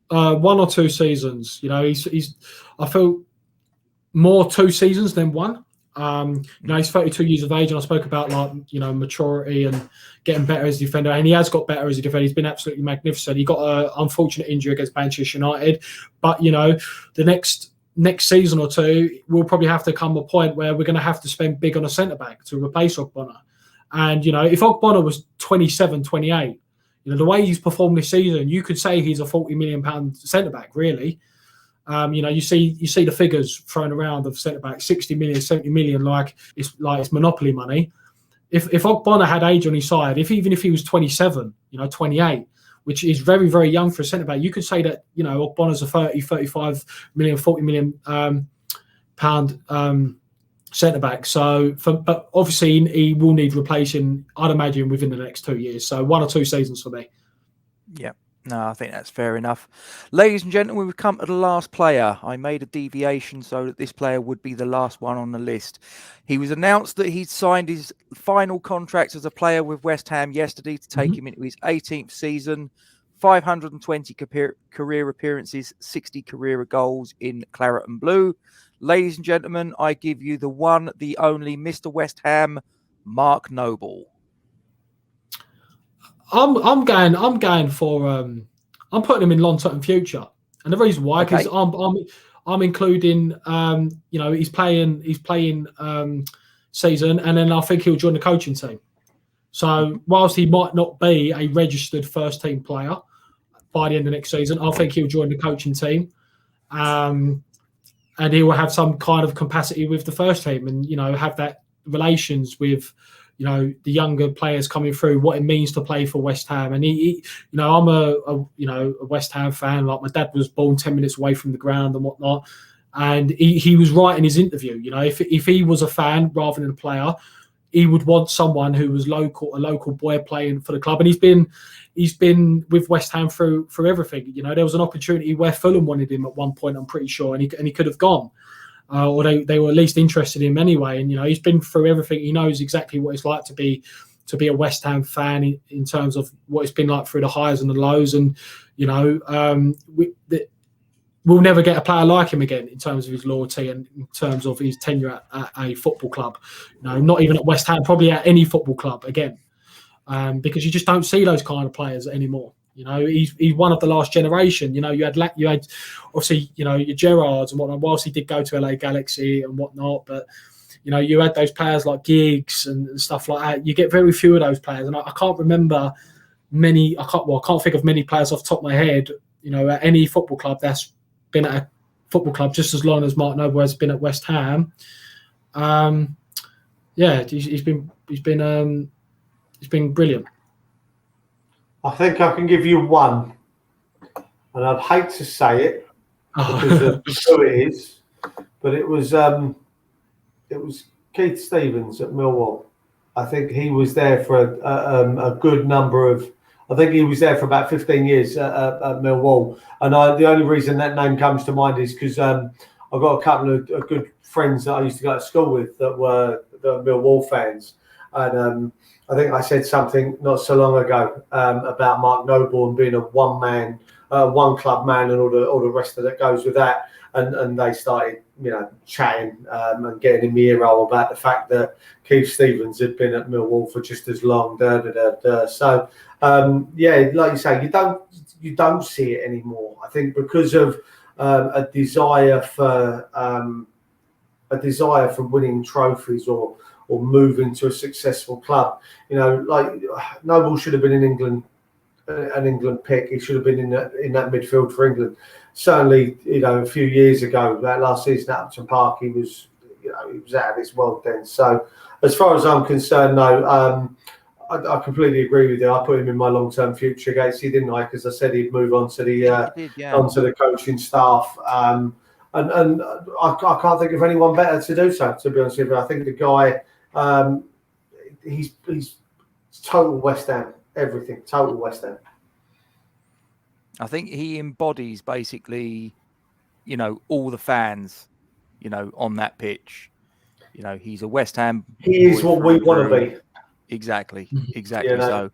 1 or 2 seasons. You know, he's I feel more 2 seasons than 1. You know, he's 32 years of age, and I spoke about, like, you know, maturity and getting better as a defender, and he has got better as a defender. He's been absolutely magnificent. He got an unfortunate injury against Manchester United, but, you know, the next season or 2, we'll probably have to come a point where we're going to have to spend big on a centre-back to replace Ogbonner. And, you know, if Ogbonner was 27, 28, you know, the way he's performed this season, you could say he's a £40 million centre-back, really. You know, you see the figures thrown around of centre-back, 60 million, 70 million, like it's monopoly money. If Ogbonner had age on his side, even if he was 27, you know, 28, which is very, very young for a centre-back, you could say that, you know, Ogbonner's a 30, 35 million, 40 million pound centre-back. So, but obviously he will need replacing, I'd imagine, within the next 2 years. So 1 or 2 seasons for me. Yeah. No, I think that's fair enough. Ladies and gentlemen, we've come to the last player. I made a deviation so that this player would be the last one on the list. He was announced that he'd signed his final contract as a player with West Ham yesterday to take him into his 18th season, 520 career appearances, 60 career goals in claret and blue. Ladies and gentlemen, I give you the one, the only Mr. West Ham, Mark Noble. I'm going for I'm putting him in long-term future, and the reason why, because I'm including you know, he's playing season, and then I think he'll join the coaching team. So whilst he might not be a registered first team player by the end of next season, I think he'll join the coaching team, and he will have some kind of capacity with the first team, and, you know, have that relations with, you know, the younger players coming through, what it means to play for West Ham. And he you know, I'm a West Ham fan. Like, my dad was born 10 minutes away from the ground and whatnot. And he was right in his interview. You know, if he was a fan rather than a player, he would want someone who was a local boy playing for the club. And he's been with West Ham through everything. You know, there was an opportunity where Fulham wanted him at one point, I'm pretty sure, and he could have gone. Or they were at least interested in him anyway. And, you know, he's been through everything. He knows exactly what it's like to be a West Ham fan in terms of what it's been like through the highs and the lows. And, you know, we'll never get a player like him again in terms of his loyalty and in terms of his tenure at a football club. You know, not even at West Ham, probably at any football club again, because you just don't see those kind of players anymore. You know, he's one of the last generation. You know, you had obviously, you know, your Gerrards and whatnot, whilst he did go to LA Galaxy and whatnot, but, you know, you had those players like Giggs and stuff like that. You get very few of those players, and I can't remember many. I can't think of many players off the top of my head, you know, at any football club that's been at a football club just as long as Mark Noble has been at West Ham. Yeah, he's been brilliant. I think I can give you one, and I'd hate to say it because of who it is, but it was Keith Stevens at Millwall. I think he was there for a good number of. I think he was there for about 15 years at Millwall, and the only reason that name comes to mind is because I've got a couple of good friends that I used to go to school with that were Millwall fans, and I think I said something not so long ago about Mark Noble and being a one club man, and all the rest of that goes with that. And they started, you know, chatting and getting in the ear roll about the fact that Keith Stevens had been at Millwall for just as long. So yeah, like you say, you don't see it anymore. I think because of a desire for winning trophies or moving to a successful club. You know, like Noble should have been in England, an England pick. He should have been in that midfield for England. Certainly, you know, a few years ago, that last season at Upton Park, he was out of his world then. So, as far as I'm concerned, no, I completely agree with you. I put him in my long-term future, Gatesy, didn't I? Because I said he'd move on to the onto the coaching staff. And I can't think of anyone better to do so. To be honest with you, I think the guy, he's total West Ham, everything, total West Ham. I think he embodies basically, all the fans, on that pitch. He's a West Ham. He is what we want to be. Exactly. So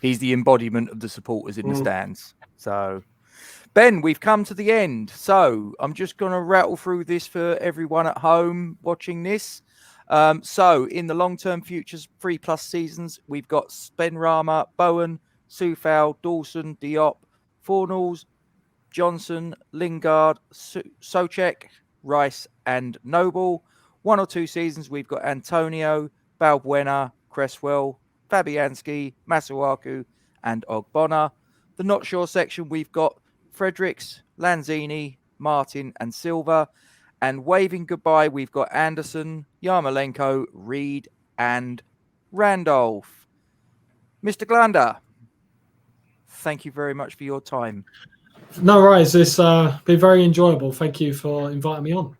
he's the embodiment of the supporters in the stands. So, Ben, we've come to the end. So I'm just going to rattle through this for everyone at home watching this. So in the long-term futures, 3+ seasons, we've got Benrahma, Bowen, Sue Fowle, Dawson, Diop, Fornals, Johnson, Lingard, Soucek, Rice, and Noble. 1 or 2 seasons, we've got Antonio, Balbuena, Cresswell, Fabianski, Masawaku, and Ogbonner. The not sure section, we've got Fredericks, Lanzini, Martin, and Silva. And waving goodbye, we've got Anderson, Yamalenko, Reed, and Randolph. Mr. Glander, thank you very much for your time. No worries. It's been very enjoyable. Thank you for inviting me on.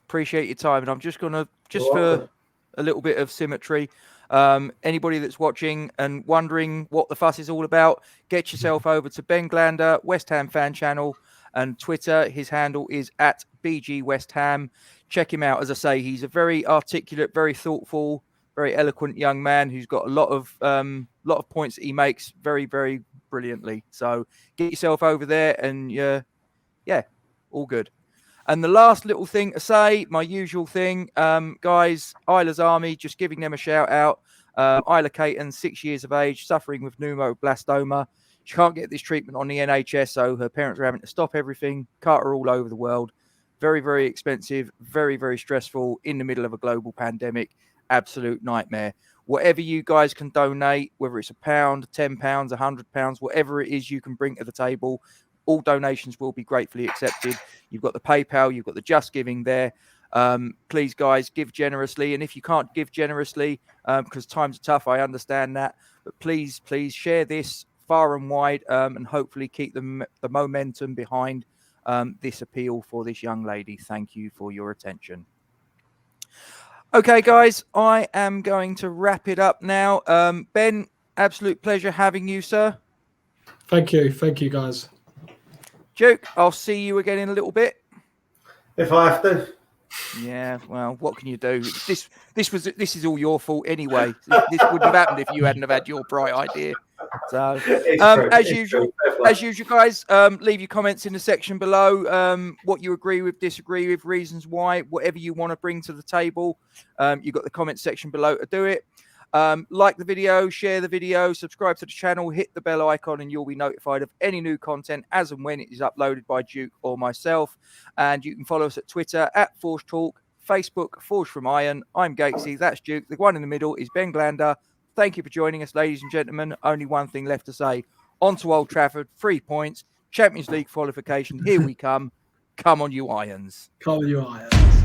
Appreciate your time. And I'm just going to, for a little bit of symmetry, anybody that's watching and wondering what the fuss is all about, get yourself over to Ben Glander, West Ham fan channel, and Twitter. His handle is @BG West Ham. Check him out. As I say, he's a very articulate, very thoughtful, very eloquent young man who's got a lot of points that he makes very, very brilliantly. So get yourself over there and all good. And the last little thing to say, my usual thing, guys, Isla's Army, just giving them a shout out. Isla Caton, 6 years of age, suffering with pneumoblastoma. She can't get this treatment on the NHS, so her parents are having to stop everything, cart her all over the world. Very, very expensive, very, very stressful in the middle of a global pandemic. Absolute nightmare. Whatever you guys can donate, whether it's £1, £10, £100, whatever it is you can bring to the table, all donations will be gratefully accepted. You've got the PayPal, you've got the Just Giving there. Please, guys, give generously. And if you can't give generously, because times are tough, I understand that. But please share this far and wide and hopefully keep the momentum behind this appeal for this young lady. Thank you for your attention. Okay, guys, I am going to wrap it up now. Ben, absolute pleasure having you, sir. Thank you, guys. Duke, I'll see you again in a little bit. If I have to. Yeah, well, what can you do? This is all your fault anyway. This wouldn't have happened if you hadn't have had your bright idea. So, as usual, guys, leave your comments in the section below. What you agree with, disagree with, reasons why, whatever you want to bring to the table. You've got the comment section below to do it. Like the video, share the video, subscribe to the channel, hit the bell icon, and you'll be notified of any new content as and when it is uploaded by Duke or myself. And you can follow us at Twitter @ForgeTalk, Facebook Forge from Iron. I'm Gatesy, that's Duke. The one in the middle is Ben Glander. Thank you for joining us, ladies and gentlemen. Only one thing left to say. On to Old Trafford, 3 points, Champions League qualification. Here we come. Come on, you Irons. Come on, you Irons.